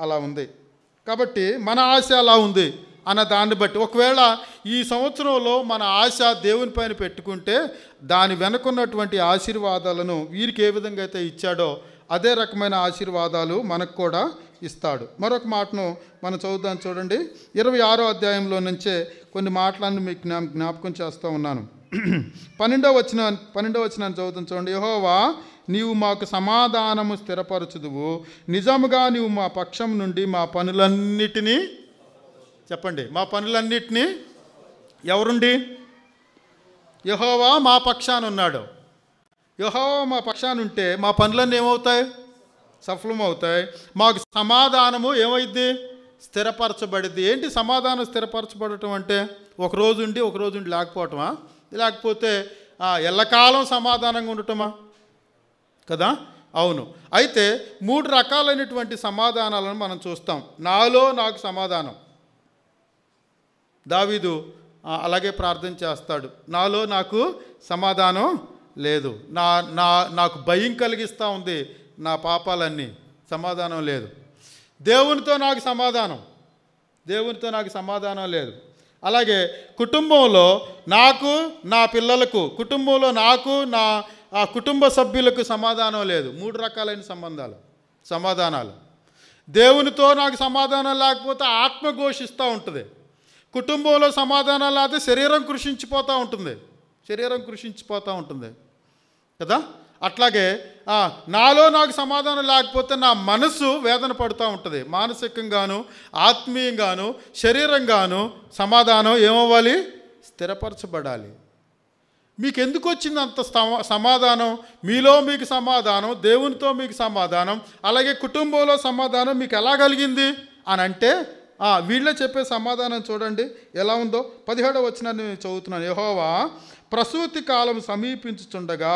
అలా ఉంది. కాబట్టి మన ఆశ అలా ఉంది అన్న దాన్ని బట్టి ఒకవేళ ఈ సంవత్సరంలో మన ఆశ దేవుని పైన పెట్టుకుంటే దాని వెనుకున్నటువంటి ఆశీర్వాదాలను వీరికి ఏ విధంగా అయితే ఇచ్చాడో అదే రకమైన ఆశీర్వాదాలు మనకు కూడా ఇస్తాడు. మరొక మాటను మనం చదువుదాం చూడండి. 26వ అధ్యాయంలో నుంచే కొన్ని మాటలను మీకు జ్ఞాపకం చేస్తూ ఉన్నాను. 12వ వచనాన్ని చదువుతాం చూడండి. యెహోవా నీవు మాకు సమాధానము స్థిరపరచుదువు, నిజముగా నీవు మా పక్షం నుండి మా పనులన్నిటినీ చెప్పండి, మా పనులన్నిటినీ ఎవరుండి? యెహోవా మా పక్షాన ఉన్నాడు. యెహోవా మా పక్షాన ఉంటే మా పనులన్నీ ఏమవుతాయి? సఫలమవుతాయి. మాకు సమాధానము ఏమైద్ది? స్థిరపరచబడిద్ది. ఏంటి సమాధానం స్థిరపరచబడటం అంటే? ఒకరోజు ఉండి లేకపోవటమా? లేకపోతే ఎల్లకాలం సమాధానంగా ఉండటమా? కదా, అవును. అయితే 3 రకాలైనటువంటి సమాధానాలను మనం చూస్తాం. నాకు సమాధానం. దావీదు అలాగే ప్రార్థన చేస్తాడు, నాకు సమాధానం లేదు, నాకు భయం కలిగిస్తూ ఉంది నా పాపాలన్నీ, సమాధానం లేదు. దేవునితో నాకు సమాధానం లేదు. అలాగే కుటుంబంలో నాకు, నా పిల్లలకు, కుటుంబంలో నాకు, నా కుటుంబ సభ్యులకు సమాధానం లేదు. 3 రకాలైన సమాధానాలు. దేవునితో నాకు సమాధానం లేకపోతే ఆత్మ ఘోషిస్తూ ఉంటుంది. కుటుంబంలో సమాధానం లేకపోతే శరీరం కృషించిపోతూ ఉంటుంది కదా. అట్లాగే నాకు సమాధానం లేకపోతే నా మనసు వేదన పడుతూ ఉంటుంది. మానసికంగాను ఆత్మీయంగాను శరీరంగాను సమాధానం ఏమవ్వాలి? స్థిరపరచబడాలి. మీకు ఎందుకు వచ్చింది అంత సమాధానం? మీలో మీకు సమాధానం, దేవునితో మీకు సమాధానం, అలాగే కుటుంబంలో సమాధానం మీకు ఎలా కలిగింది అని అంటే వీళ్ళే చెప్పే సమాధానం చూడండి ఎలా ఉందో. 17వ వచనాన్ని చదువుతున్నాను. యెహోవా ప్రసూతి కాలం సమీపించుచుండగా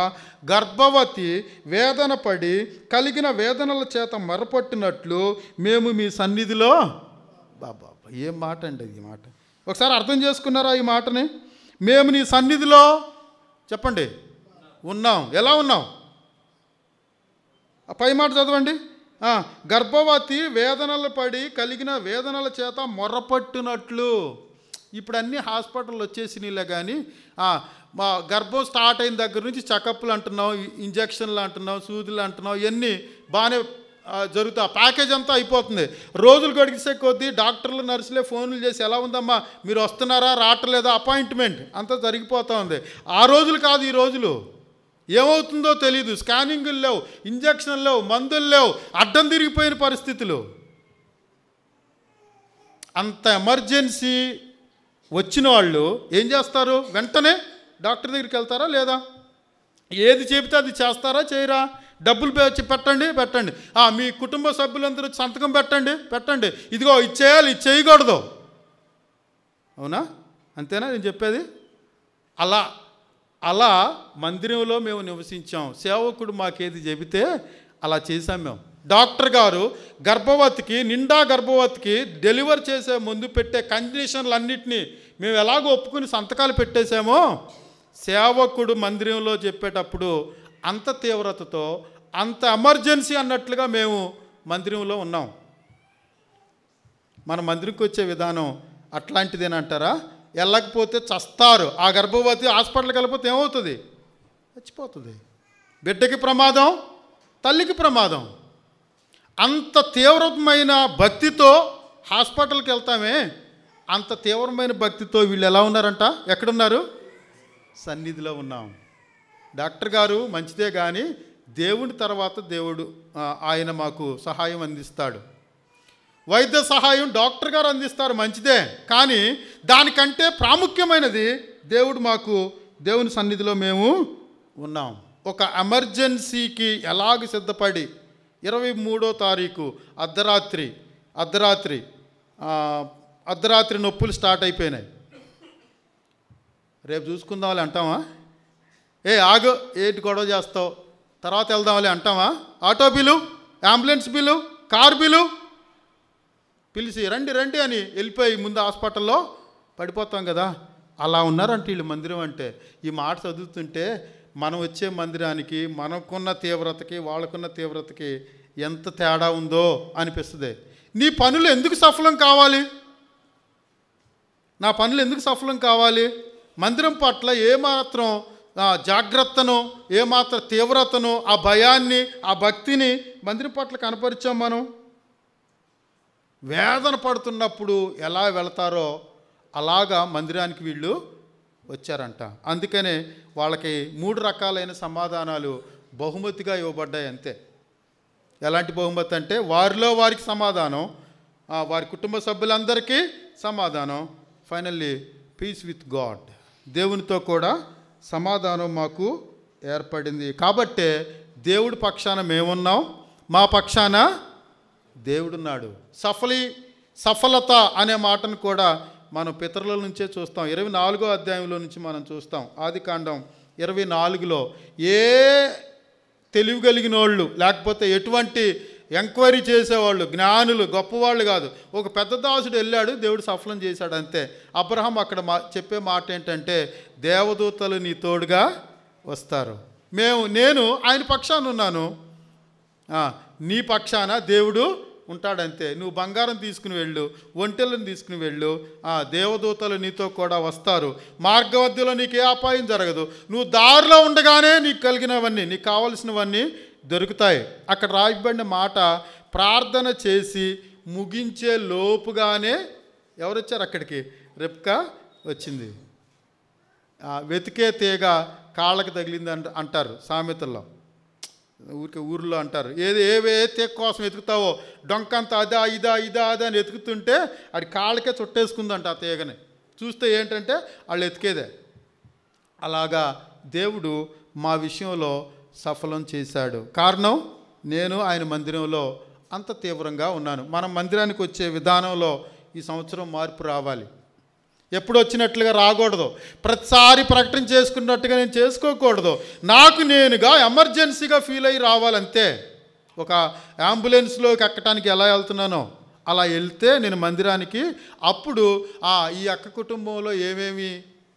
గర్భవతి వేదన పడి కలిగిన వేదనల చేత మరపట్టినట్లు మేము మీ సన్నిధిలో బాబా ఏం మాట అండి ఈ మాట. ఒకసారి అర్థం చేసుకున్నారా ఈ మాటని? మేము నీ సన్నిధిలో చెప్పండి ఉన్నాం. ఎలా ఉన్నాం? పై మాట చదవండి. గర్భవతి వేదనలు పడి కలిగిన వేదనల చేత మొర్రపట్టినట్లు. ఇప్పుడు అన్నీ హాస్పిటల్ వచ్చేసినీలే కానీ మా గర్భం స్టార్ట్ అయిన దగ్గర నుంచి చెకప్లు అంటున్నాం, ఇంజక్షన్లు అంటున్నాం, సూదులు అంటున్నాం, ఇవన్నీ బాగానే జరుగుతా, ప్యాకేజ్ అంతా అయిపోతుంది. రోజులు గడిచే కొద్దీ డాక్టర్లు నర్సులే ఫోన్లు చేసి ఎలా ఉందమ్మా, మీరు వస్తున్నారా, రావట్లేదా, అపాయింట్మెంట్ అంతా జరిగిపోతూ ఉంది. ఆ రోజులు కాదు ఈ రోజులు. ఏమవుతుందో తెలీదు. స్కానింగులు లేవు, ఇంజక్షన్లు లేవు, మందులు లేవు, అడ్డం తిరిగిపోయిన పరిస్థితులు. అంత ఎమర్జెన్సీ వచ్చిన వాళ్ళు ఏం చేస్తారు? వెంటనే డాక్టర్ దగ్గరికి వెళ్తారా లేదా? ఏది చెబితే అది చేస్తారా చేయరా? డబ్బులు పెట్టండి, మీ కుటుంబ సభ్యులందరూ సంతకం పెట్టండి, ఇదిగో ఇది చేయాలి, ఇది చేయకూడదు. అవునా? అంతేనా నేను చెప్పేది? అలా మందిరంలో మేము నివసించాం. సేవకుడు మాకేది చెబితే అలా చేశాం మేము. డాక్టర్ గారు నిండా గర్భవతికి డెలివరీ చేసే ముందు పెట్టే కండిషన్లన్నింటినీ మేము ఎలాగో ఒప్పుకుని సంతకాలు పెట్టేశామో, సేవకుడు మందిరంలో చెప్పేటప్పుడు అంత తీవ్రతతో, అంత ఎమర్జెన్సీ అన్నట్లుగా మేము మందిరంలో ఉన్నాం. మన మందిరంకి వచ్చే విధానం అట్లాంటిదేనంటారా? వెళ్ళకపోతే చస్తారు. ఆ గర్భవతి హాస్పిటల్కి వెళ్ళిపోతే ఏమవుతుంది? చచ్చిపోతుంది. బిడ్డకి ప్రమాదం, తల్లికి ప్రమాదం. అంత తీవ్రమైన భక్తితో హాస్పిటల్కి వెళ్తామే, అంత తీవ్రమైన భక్తితో వీళ్ళు ఎలా ఉన్నారంట? ఎక్కడున్నారు? సన్నిధిలో ఉన్నాం. డాక్టర్ గారు మంచిదే కానీ దేవుని తర్వాత దేవుడు ఆయన మాకు సహాయం అందిస్తాడు. వైద్య సహాయం డాక్టర్ గారు అందిస్తారు, మంచిదే. కానీ దానికంటే ప్రాముఖ్యమైనది దేవుని సన్నిధిలో మేము ఉన్నాం. ఒక ఎమర్జెన్సీకి ఎలాగ సిద్ధపడి 23వ తారీఖు అర్ధరాత్రి నొప్పులు స్టార్ట్ అయిపోయినాయి. రేపు చూసుకుందాంలే అంటామా? ఆగు, ఏంటి గొడవ చేస్తావు, తర్వాత వెళ్దాంలే అంటామా? Auto bill, ambulance bill, car bill పిలిచి రండి రండి అని వెళ్ళిపోయి ముందు హాస్పిటల్లో పడిపోతాం కదా. అలా ఉన్నారంటే వీళ్ళు మందిరం అంటే. ఈ మాట చదువుతుంటే మనం వచ్చే మందిరానికి మనకున్న తీవ్రతకి వాళ్ళకున్న తీవ్రతకి ఎంత తేడా ఉందో అనిపిస్తుంది. నీ పనులు ఎందుకు సఫలం కావాలి? నా పనులు ఎందుకు సఫలం కావాలి? మందిరం పట్ల ఏమాత్రం జాగ్రత్తను, ఏమాత్రం తీవ్రతను, ఆ భయాన్ని, ఆ భక్తిని మందిరం పట్ల కనపరిచాం మనం. వేదన పడుతున్నప్పుడు ఎలా వెళతారో అలాగా మందిరానికి వీళ్ళు వచ్చారంట. అందుకనే వాళ్ళకి 3 రకాలైన సమాధానాలు బహుమతిగా ఇవ్వబడ్డాయి అంతే. ఎలాంటి బహుమతి అంటే వారిలో వారికి సమాధానం, వారి కుటుంబ సభ్యులందరికీ సమాధానం, ఫైనల్లీ పీస్ విత్ గాడ్, దేవునితో కూడా సమాధానం మాకు ఏర్పడింది. కాబట్టే దేవుడి పక్షాన మేమున్నాం, మా పక్షాన దేవుడున్నాడు. సఫలత అనే మాటను కూడా మనం పితరుల నుంచే చూస్తాం. 24వ అధ్యాయంలో నుంచి మనం చూస్తాం. ఆదికాండం 24లో ఏ తెలివి కలిగిన వాళ్ళు, లేకపోతే ఎటువంటి ఎంక్వైరీ చేసేవాళ్ళు, జ్ఞానులు, గొప్పవాళ్ళు కాదు, ఒక పెద్ద దాసుడు వెళ్ళాడు, దేవుడు సఫలం చేశాడు అంతే. అబ్రహాం అక్కడ చెప్పే మాట ఏంటంటే, దేవదూతలు నీ తోడుగా వస్తారు, నేను ఆయన పక్షాన ఉన్నాను, నీ పక్షాన దేవుడు ఉంటాడంతే. నువ్వు బంగారం తీసుకుని వెళ్ళు, ఒంటెలను తీసుకుని వెళ్ళు, దేవదూతలు నీతో కూడా వస్తారు, మార్గమధ్యలో నీకు ఏ అపాయం జరగదు, నువ్వు దారిలో ఉండగానే నీకు కలిగినవన్నీ, నీకు కావలసినవన్నీ దొరుకుతాయి. అక్కడ రాయబడిన మాట, ప్రార్థన చేసి ముగించే లోపుగానే ఎవరు వచ్చారు అక్కడికి? రెబ్కా వచ్చింది. వెతికే తీగ కాళ్ళకి తగిలింది అంటారు సామెతల్లో, ఊరిలో అంటారు. ఏ తీగ కోసం వెతుకుతావో డొంకంత అదా ఇదా అని వెతుకుతుంటే అది కాళ్ళకే చుట్టేసుకుందంట ఆ తీగని. చూస్తే ఏంటంటే వాళ్ళు ఎతికేదే. అలాగా దేవుడు మా విషయంలో సఫలం చేశాడు. కారణం, నేను ఆయన మందిరంలో అంత తీవ్రంగా ఉన్నాను. మనం మందిరానికి వచ్చే విధానంలో ఈ సంవత్సరం మార్పు రావాలి. ఎప్పుడు వచ్చినట్లుగా రాకూడదు, ప్రతిసారి ప్రకటన చేసుకున్నట్టుగా నేను చేసుకోకూడదు. నాకు నేనుగా ఎమర్జెన్సీగా ఫీల్ అయ్యి రావాలంతే. ఒక అంబులెన్స్లోకి ఎక్కడానికి ఎలా వెళ్తున్నానో అలా వెళ్తే నేను మందిరానికి, అప్పుడు ఈ అక్క కుటుంబంలో ఏమేమి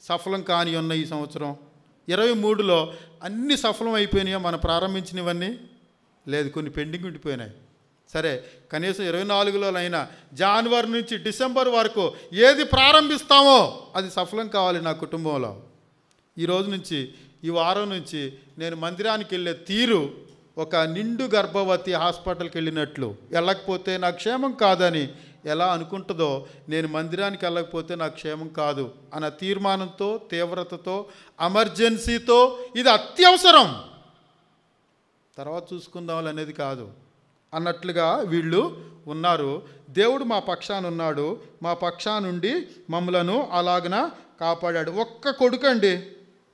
సఫలం కాని ఉన్నాయి ఈ సంవత్సరం 23లో అన్నీ సఫలం అయిపోయినాయో మనం ప్రారంభించినవన్నీ? లేదు, కొన్ని పెండింగ్ ఉండిపోయినాయి. సరే, కనీసం 24లోనైనా జనవరి నుంచి డిసెంబర్ వరకు ఏది ప్రారంభిస్తామో అది సఫలం కావాలి నా కుటుంబంలో. ఈరోజు నుంచి, ఈ వారం నుంచి నేను మందిరానికి వెళ్ళే తీరు ఒక నిండు గర్భవతి హాస్పిటల్కి వెళ్ళినట్లు. వెళ్ళకపోతే నా క్షేమం కాదని ఎలా అనుకుంటుందో, నేను మందిరానికి వెళ్ళకపోతే నాకు క్షేమం కాదు అన్న తీర్మానంతో, తీవ్రతతో, ఎమర్జెన్సీతో, ఇది అత్యవసరం, తర్వాత చూసుకుందాం అనేది కాదు అన్నట్లుగా వీళ్ళు ఉన్నారు. దేవుడు మా పక్షాన ఉన్నాడు, మా పక్షానుండి మమ్మలను అలాగన కాపాడాడు.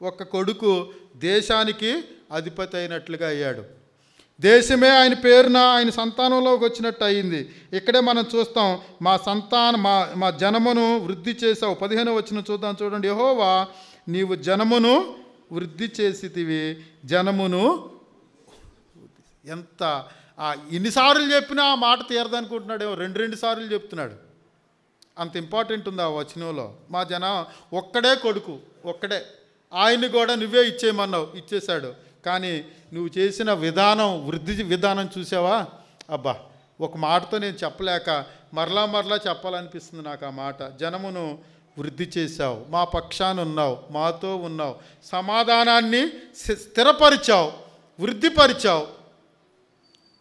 ఒక్క కొడుకు దేశానికి అధిపతి అయినట్లుగా అయ్యాడు. దేశమే ఆయన పేరున ఆయన సంతానంలోకి వచ్చినట్టు అయింది. ఇక్కడే మనం చూస్తాం, మా జనమును వృద్ధి చేసావు. 15వ వచనం చూద్దాం, చూడండి. యెహోవా, నీవు జనమును వృద్ధి చేసితివి, జనమును. ఎంత ఎన్నిసార్లు చెప్పినా ఆ మాట తీరదనుకుంటున్నాడేమో, 2 సార్లు చెప్తున్నాడు. అంత ఇంపార్టెంట్ ఉంది ఆ వచనంలో. మా జనం ఒక్కడే కొడుకు, ఒక్కడే, ఆయన్ని కూడా నువ్వే ఇచ్చేయమన్నావు, ఇచ్చేశాడు. కానీ నువ్వు చేసిన విధానం, వృద్ధి విధానం చూసావా? అబ్బా, ఒక మాటతో నేను చెప్పలేక మరలా చెప్పాలనిపిస్తుంది నాకు ఆ మాట. జనమును వృద్ధి చేశావు, మా పక్షాన ఉన్నావు, మాతో ఉన్నావు, సమాధానాన్ని స్థిరపరిచావు, వృద్ధిపరిచావు.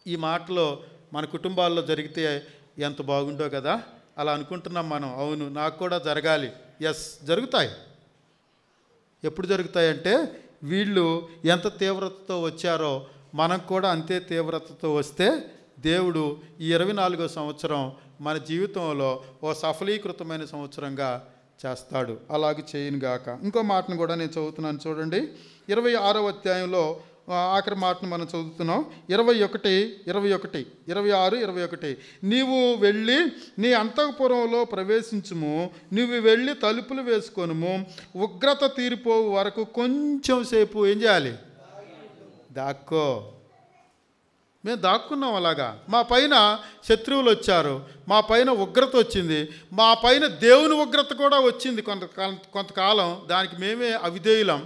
ఈ మాటలో మన కుటుంబాల్లో జరిగితే ఎంత బాగుండో కదా. అలా అనుకుంటున్నాం మనం. అవును, నాకు కూడా జరగాలి. ఎస్, జరుగుతాయి. ఎప్పుడు జరుగుతాయంటే వీళ్ళు ఎంత తీవ్రతతో వచ్చారో మనం కూడా అంతే తీవ్రతతో వస్తే దేవుడు ఈ 24వ సంవత్సరం మన జీవితంలో ఓ సఫలీకృతమైన సంవత్సరంగా చేస్తాడు. అలాగే చేయనుగాక. ఇంకో మాటను కూడా నేను చదువుతున్నాను చూడండి. 26వ అధ్యాయంలో ఆఖరి మాటను మనం చదువుతున్నాం. 21, 26, 21. నీవు వెళ్ళి నీ అంతఃపురంలో ప్రవేశించుము, నువ్వు వెళ్ళి తలుపులు వేసుకొనుము, ఉగ్రత తీరిపోవు వరకు కొంచెం సేపు ఏం చేయాలి? దాక్కో. మేము దాక్కున్నాం అలాగా. మా పైన శత్రువులు వచ్చారు, మా పైన ఉగ్రత వచ్చింది, మా పైన దేవుని ఉగ్రత కూడా వచ్చింది కొంతకాలం. దానికి మేమే అవిధేయులం.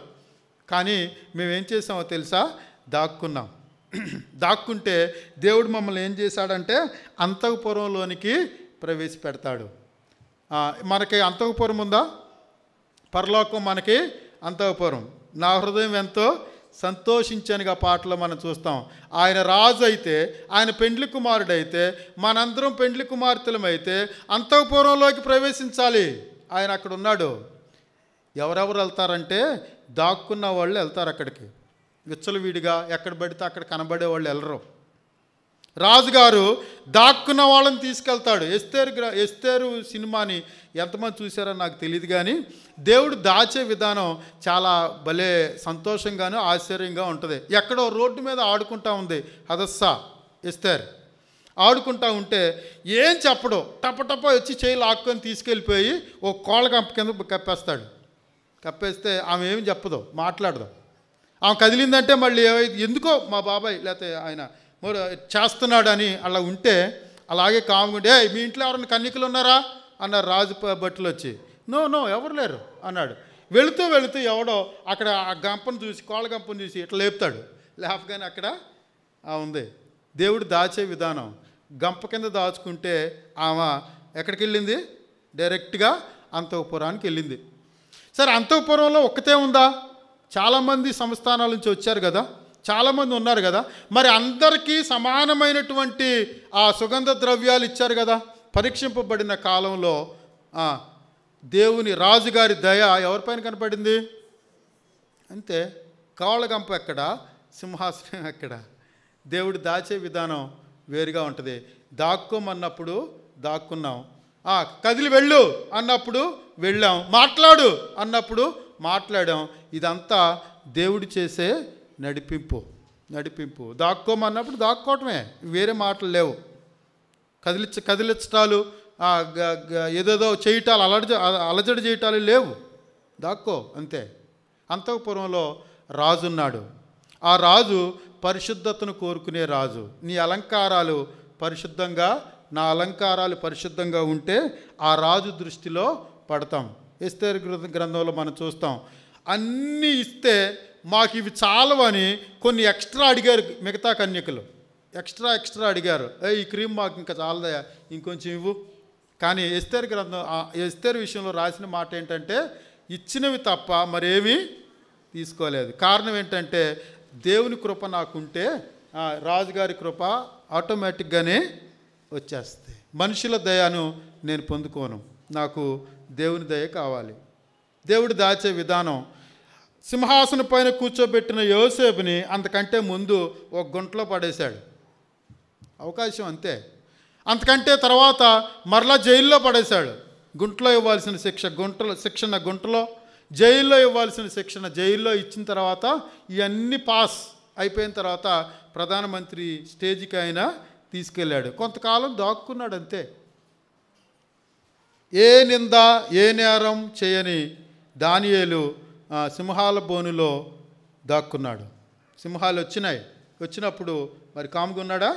కానీ మేమేం చేసామో తెలుసా? దాక్కున్నాం. దాక్కుంటే దేవుడు మమ్మల్ని ఏం చేశాడంటే అంతఃపురంలోనికి ప్రవేశపెడతాడు. మనకి అంతఃపురం ఉందా? పరలోకం మనకి అంతఃపురం. నా హృదయం ఎంతో సంతోషించనిగా పాటలో మనం చూస్తాం. ఆయన రాజు అయితే, ఆయన పెండ్లి కుమారుడైతే, మనందరం పెండ్లి కుమార్తెలమైతే అంతఃపురంలోకి ప్రవేశించాలి. ఆయన అక్కడ ఉన్నాడు. ఎవరెవరు వెళ్తారంటే దాక్కున్న వాళ్ళు వెళ్తారు అక్కడికి. విచ్చలవిడిగా ఎక్కడ పడితే అక్కడ కనబడే వాళ్ళు వెళ్ళరు. రాజుగారు దాక్కున్న వాళ్ళని తీసుకెళ్తాడు. ఎస్తేరు సినిమాని ఎంతమంది చూసారో నాకు తెలియదు, కానీ దేవుడు దాచే విధానం చాలా భలే సంతోషంగాను ఆశ్చర్యంగా ఉంటుంది. ఎక్కడో రోడ్డు మీద ఆడుకుంటా ఉంది హదస్సా ఎస్తేర్. ఆడుకుంటా ఉంటే ఏం చెప్పడు, టపటప వచ్చి చేయి లాక్కొని తీసుకెళ్ళిపోయి ఓ కోళ్ళ కంప కింద కప్పేస్తాడు. కప్పేస్తే ఆమె ఏమి చెప్పదు, మాట్లాడదు. ఆమె కదిలిందంటే మళ్ళీ ఎందుకో మా బాబాయ్ లేకపోతే ఆయన చేస్తున్నాడు అని అలా ఉంటే అలాగే కాముకుంటే, మీ ఇంట్లో ఎవరైనా కన్యకలు ఉన్నారా అన్నారు రాజు భటులు వచ్చి. నో ఎవరు లేరు అన్నాడు. వెళుతూ ఎవడో అక్కడ ఆ గంపను చూసి, కోళ్ళ గంపను చూసి ఇట్లా లేపుతాడు. లేపగానే అక్కడ ఉంది. దేవుడు దాచే విధానం. గంప కింద దాచుకుంటే ఆమె ఎక్కడికి వెళ్ళింది? డైరెక్ట్గా అంతఃపురానికి వెళ్ళింది. సరే, అంతఃపురంలో ఒక్కతే ఉందా? చాలామంది సంస్థానాల నుంచి వచ్చారు కదా, చాలామంది ఉన్నారు కదా. మరి అందరికీ సమానమైనటువంటి ఆ సుగంధ ద్రవ్యాలు ఇచ్చారు కదా. పరీక్షింపబడిన కాలంలో దేవుని రాజుగారి దయ ఎవరిపైన కనపడింది? అంతే. కావళగంప ఎక్కడ, సింహాసనం ఎక్కడ? దేవుడు దాచే విధానం వేరుగా ఉంటుంది. దాక్కోమన్నప్పుడు దాక్కున్నాం, కదిలి వెళ్ళు అన్నప్పుడు వెళ్ళాం, మాట్లాడు అన్నప్పుడు మాట్లాడాం. ఇదంతా దేవుడు చేసే నడిపింపు. దాక్కోమన్నప్పుడు దాక్కోవటమే, వేరే మాటలు లేవు. కదిలించటాలు, ఏదేదో చేయటాలు, అలజడి చేయటాలు లేవు. దాక్కో అంతే. అంతఃపురంలో రాజున్నాడు. ఆ రాజు పరిశుద్ధతను కోరుకునే రాజు. నీ అలంకారాలు పరిశుద్ధంగా, నా అలంకారాలు పరిశుద్ధంగా ఉంటే ఆ రాజు దృష్టిలో పడతాం. ఎస్తేరు గ్రంథంలో మనం చూస్తాం. అన్నీ ఇస్తే మాకు ఇవి చాలవని కొన్ని ఎక్స్ట్రా అడిగారు మిగతా కన్యకలు. ఎక్స్ట్రా అడిగారు. ఈ క్రీమ్ మాకు ఇంకా చాలదయా, ఇంకొంచెం ఇవ్వు. కానీ ఎస్తేరు విషయంలో రాసిన మాట ఏంటంటే ఇచ్చినవి తప్ప మరేమీ తీసుకోలేదు. కారణం ఏంటంటే దేవుని కృప నాకుంటే రాజుగారి కృప ఆటోమేటిక్గానే వచ్చేస్తాయి. మనుషుల దయను నేను పొందుకోను, నాకు దేవుని దయ కావాలి. దేవుడు దాచే విధానం. సింహాసనం పైన కూర్చోబెట్టిన యోసేపుని అంతకంటే ముందు ఒక గుంటలో పడేశాడు. అవకాశం అంతే. అంతకంటే తర్వాత మరలా జైల్లో పడేశాడు. గుంటలో ఇవ్వాల్సిన శిక్షణ గుంటలో, జైల్లో ఇవ్వాల్సిన శిక్షణ జైల్లో ఇచ్చిన తర్వాత ఇవన్నీ పాస్ అయిపోయిన తర్వాత ప్రధానమంత్రి స్టేజ్కి ఆయన తీసుకెళ్ళాడు. కొంతకాలం దాక్కున్నాడు అంతే. ఏ నింద ఏ నేరం చేయని దానియేలు సింహాల బోనులో దాక్కున్నాడు. సింహాలు వచ్చినప్పుడు మరి కాముకున్నాడా?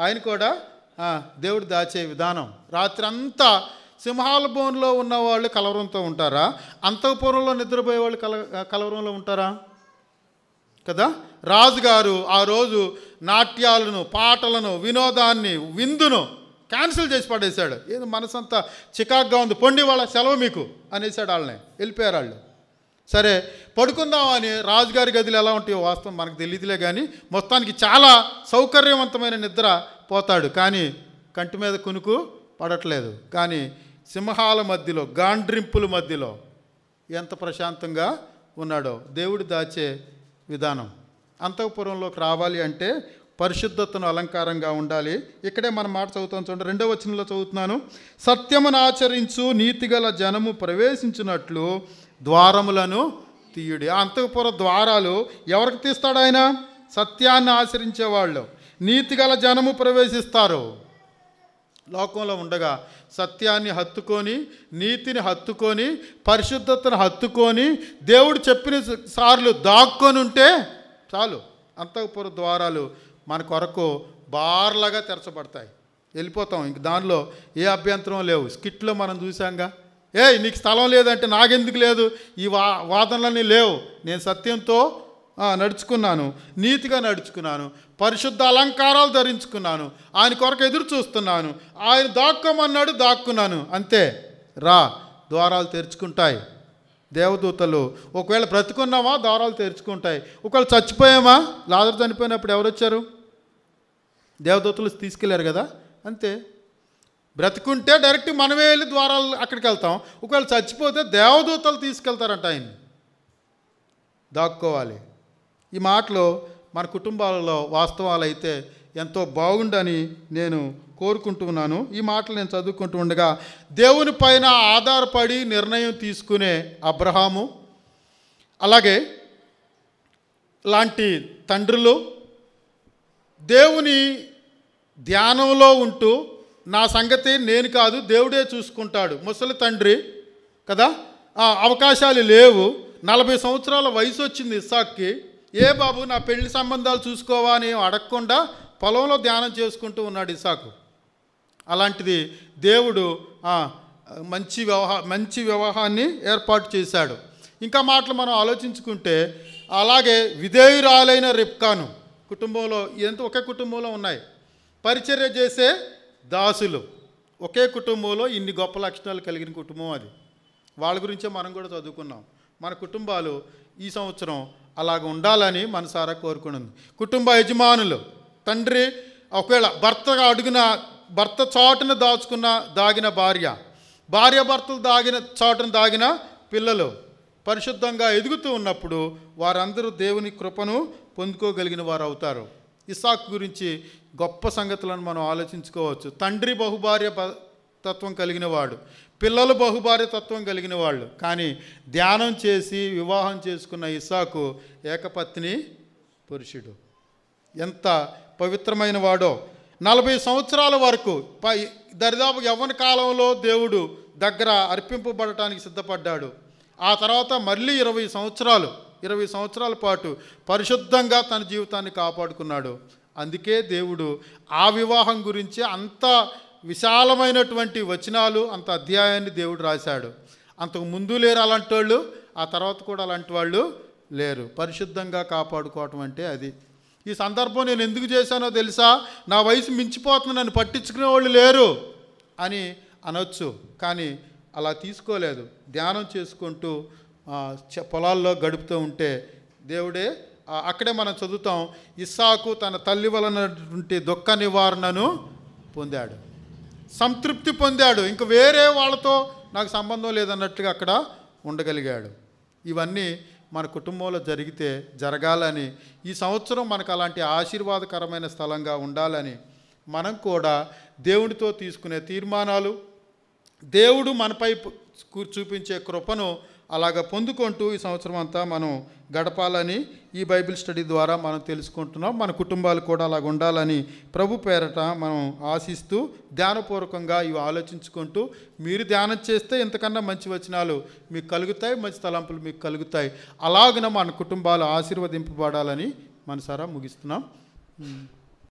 ఆయన కూడా దేవుడు దాచే విధానం. రాత్రంతా సింహాల బోనులో ఉన్నవాళ్ళు కలవరంతో ఉంటారా? అంతఃపురంలో నిద్రపోయే వాళ్ళు కలవరంలో ఉంటారా? కదా. రాజుగారు ఆ రోజు నాట్యాలను, పాటలను, వినోదాన్ని, విందును క్యాన్సిల్ చేసి పడేశాడు. ఏదో మనసంతా చికాగ్గా ఉంది, పొండి వాళ్ళ సెలవు మీకు అనేసాడు. వాళ్ళని వెళ్ళిపోయారు వాళ్ళు. సరే పడుకుందామని రాజుగారి గదిలో ఎలా ఉంటాయో వాస్తవం మనకు తెలియదులే, కానీ మొత్తానికి చాలా సౌకర్యవంతమైన నిద్ర పోతాడు. కానీ కంటి మీద కునుకు పడట్లేదు. కానీ సింహాల మధ్యలో, గాండ్రింపుల మధ్యలో ఎంత ప్రశాంతంగా ఉన్నాడో దేవుడు దాచే విధానం. అంతఃపురంలోకి రావాలి అంటే పరిశుద్ధతను అలంకారంగా ఉండాలి. ఇక్కడే మనం మాట చదువుతాం చూడండి, 2వ వచనంలో చదువుతున్నాను. సత్యమును ఆచరించు నీతిగల జనము ప్రవేశించినట్లు ద్వారములను తీయుడి. ఆ అంతఃపుర ద్వారాలు ఎవరికి తీస్తాడు ఆయన? సత్యాన్ని ఆచరించేవాళ్ళు, నీతిగల జనము ప్రవేశిస్తారు. లోకంలో ఉండగా సత్యాన్ని హత్తుకొని, నీతిని హత్తుకొని, పరిశుద్ధతను హత్తుకొని, దేవుడు చెప్పిన సార్లు దాక్కొని ఉంటే చాలు, అంతఃపుర ద్వారాలు మన కొరకు బార్లాగా తెరచబడతాయి. వెళ్ళిపోతాం. ఇంక దానిలో ఏ అభ్యంతరం లేవు. స్కిట్లో మనం చూసాంగా, నీకు స్థలం లేదంటే నాకెందుకు లేదు, ఈ వాదనలన్నీ లేవు. నేను సత్యంతో నడుచుకున్నాను, నీతిగా నడుచుకున్నాను, పరిశుద్ధ అలంకారాలు ధరించుకున్నాను, ఆయన కొరకు ఎదురు చూస్తున్నాను, ఆయన దాక్కోమన్నాడు, దాక్కున్నాను, అంతే. రా, ద్వారాలు తెరుచుకుంటాయి. దేవదూతలు ఒకవేళ బ్రతుకున్నామా ద్వారాలు తెరుచుకుంటాయి. ఒకవేళ చచ్చిపోయామా, లాజరు చనిపోయినప్పుడు ఎవరు వచ్చారు? దేవదూతలు తీసుకెళ్ళారు కదా, అంతే. బ్రతుకుంటే డైరెక్ట్ మనమే వెళ్ళి ద్వారాలు అక్కడికి వెళ్తాం. ఒకవేళ చచ్చిపోతే దేవదూతలు తీసుకెళ్తారంట ఆయన్ని. దాక్కోవాలి. ఈ మాటలు మన కుటుంబాలలో వాస్తవాలు అయితే ఎంతో బాగుండని నేను కోరుకుంటున్నాను. ఈ మాటలు నేను చదువుకుంటూ ఉండగా దేవుని పైన ఆధారపడి నిర్ణయం తీసుకునే అబ్రహాము, అలాగే లాంటి తండ్రులు దేవుని ధ్యానంలో ఉంటూ నా సంగతి నేను కాదు దేవుడే చూసుకుంటాడు. ముసలి తండ్రి కదా, అవకాశాలు లేవు. 40 సంవత్సరాల వయసు వచ్చింది ఇస్సాక్కి. బాబు నా పెళ్లి సంబంధాలు చూసుకోవా అని అడగకుండా పొలంలో ధ్యానం చేసుకుంటూ ఉన్నాడు ఇస్సాకు. అలాంటిది దేవుడు మంచి వివాహాన్ని ఏర్పాటు చేశాడు. ఇంకా మాటలు మనం ఆలోచించుకుంటే, అలాగే విధేయురాలైన రిబ్కాను కుటుంబంలో, ఒకే కుటుంబంలో ఉన్నాయి. పరిచర్య చేసే దాసులు, ఒకే కుటుంబంలో ఇన్ని గొప్ప లక్షణాలు కలిగిన కుటుంబం అది. వాళ్ళ గురించే మనం కూడా చదువుకున్నాం. మన కుటుంబాలు ఈ సంవత్సరం అలాగ ఉండాలని మనసారా కోరుకున్నది. కుటుంబ యజమానులు, తండ్రి, ఒకవేళ భర్త చాటున దాగిన భార్య భర్తలు చాటున దాగిన పిల్లలు పరిశుద్ధంగా ఎదుగుతూ ఉన్నప్పుడు వారందరూ దేవుని కృపను పొందుకోగలిగిన వారు అవుతారు. ఇస్సాకు గురించి గొప్ప సంగతులను మనం ఆలోచించుకోవచ్చు. తండ్రి బహుభార్య తత్వం కలిగిన వాడు, పిల్లలు బహుభార్య తత్వం కలిగిన వాళ్ళు. కానీ ధ్యానం చేసి వివాహం చేసుకున్న ఇస్సాకు ఏకపత్ని పురుషుడు. ఎంత పవిత్రమైన వాడో. 40 సంవత్సరాల వరకు దరిదాపు యవ్వన కాలంలో దేవుడు దగ్గర అర్పింపబడటానికి సిద్ధపడ్డాడు. ఆ తర్వాత మళ్ళీ 20 సంవత్సరాల పాటు పరిశుద్ధంగా తన జీవితాన్ని కాపాడుకున్నాడు. అందుకే దేవుడు ఆ వివాహం గురించి అంత విశాలమైనటువంటి వచనాలు, అంత అధ్యాయాన్ని దేవుడు రాశాడు. అంతకు ముందు లేరు అలాంటి వాళ్ళు, ఆ తర్వాత కూడా అలాంటి వాళ్ళు లేరు. పరిశుద్ధంగా కాపాడుకోవటం అంటే అది. ఈ సందర్భం నేను ఎందుకు చేశానో తెలుసా, నా వయసు మించిపోతుంది, నన్ను పట్టించుకునే వాళ్ళు లేరు అని అనొచ్చు. కానీ అలా తీసుకోలేదు. ధ్యానం చేసుకుంటూ పొలాల్లో గడుపుతూ ఉంటే దేవుడే, అక్కడే మనం చదువుతాం, ఇస్సాకు తన తల్లి వలనటువంటి దుఃఖ నివారణను పొందాడు, సంతృప్తి పొందాడు. ఇంక వేరే వాళ్ళతో నాకు సంబంధం లేదన్నట్టుగా అక్కడ ఉండగలిగాడు. ఇవన్నీ మన కుటుంబంలో జరగాలని, ఈ సంవత్సరం మనకు అలాంటి ఆశీర్వాదకరమైన స్థలంగా ఉండాలని మనం కూడా దేవుడితో తీసుకునే తీర్మానాలు, దేవుడు మనపై చూపించే కృపను అలాగ పొందుకుంటూ ఈ సంవత్సరం అంతా మనం గడపాలని ఈ బైబిల్ స్టడీ ద్వారా మనం తెలుసుకుంటున్నాం. మన కుటుంబాలు కూడా అలాగ ఉండాలని ప్రభు పేరట మనం ఆశిస్తూ ధ్యానపూర్వకంగా ఇవి ఆలోచించుకుంటూ, మీరు ధ్యానం చేస్తే ఇంతకన్నా మంచి వచనాలు మీకు కలుగుతాయి, మంచి తలంపులు మీకు కలుగుతాయి. అలాగన మన కుటుంబాలు ఆశీర్వదింపబడాలని మనసారా ముగిస్తున్నాం.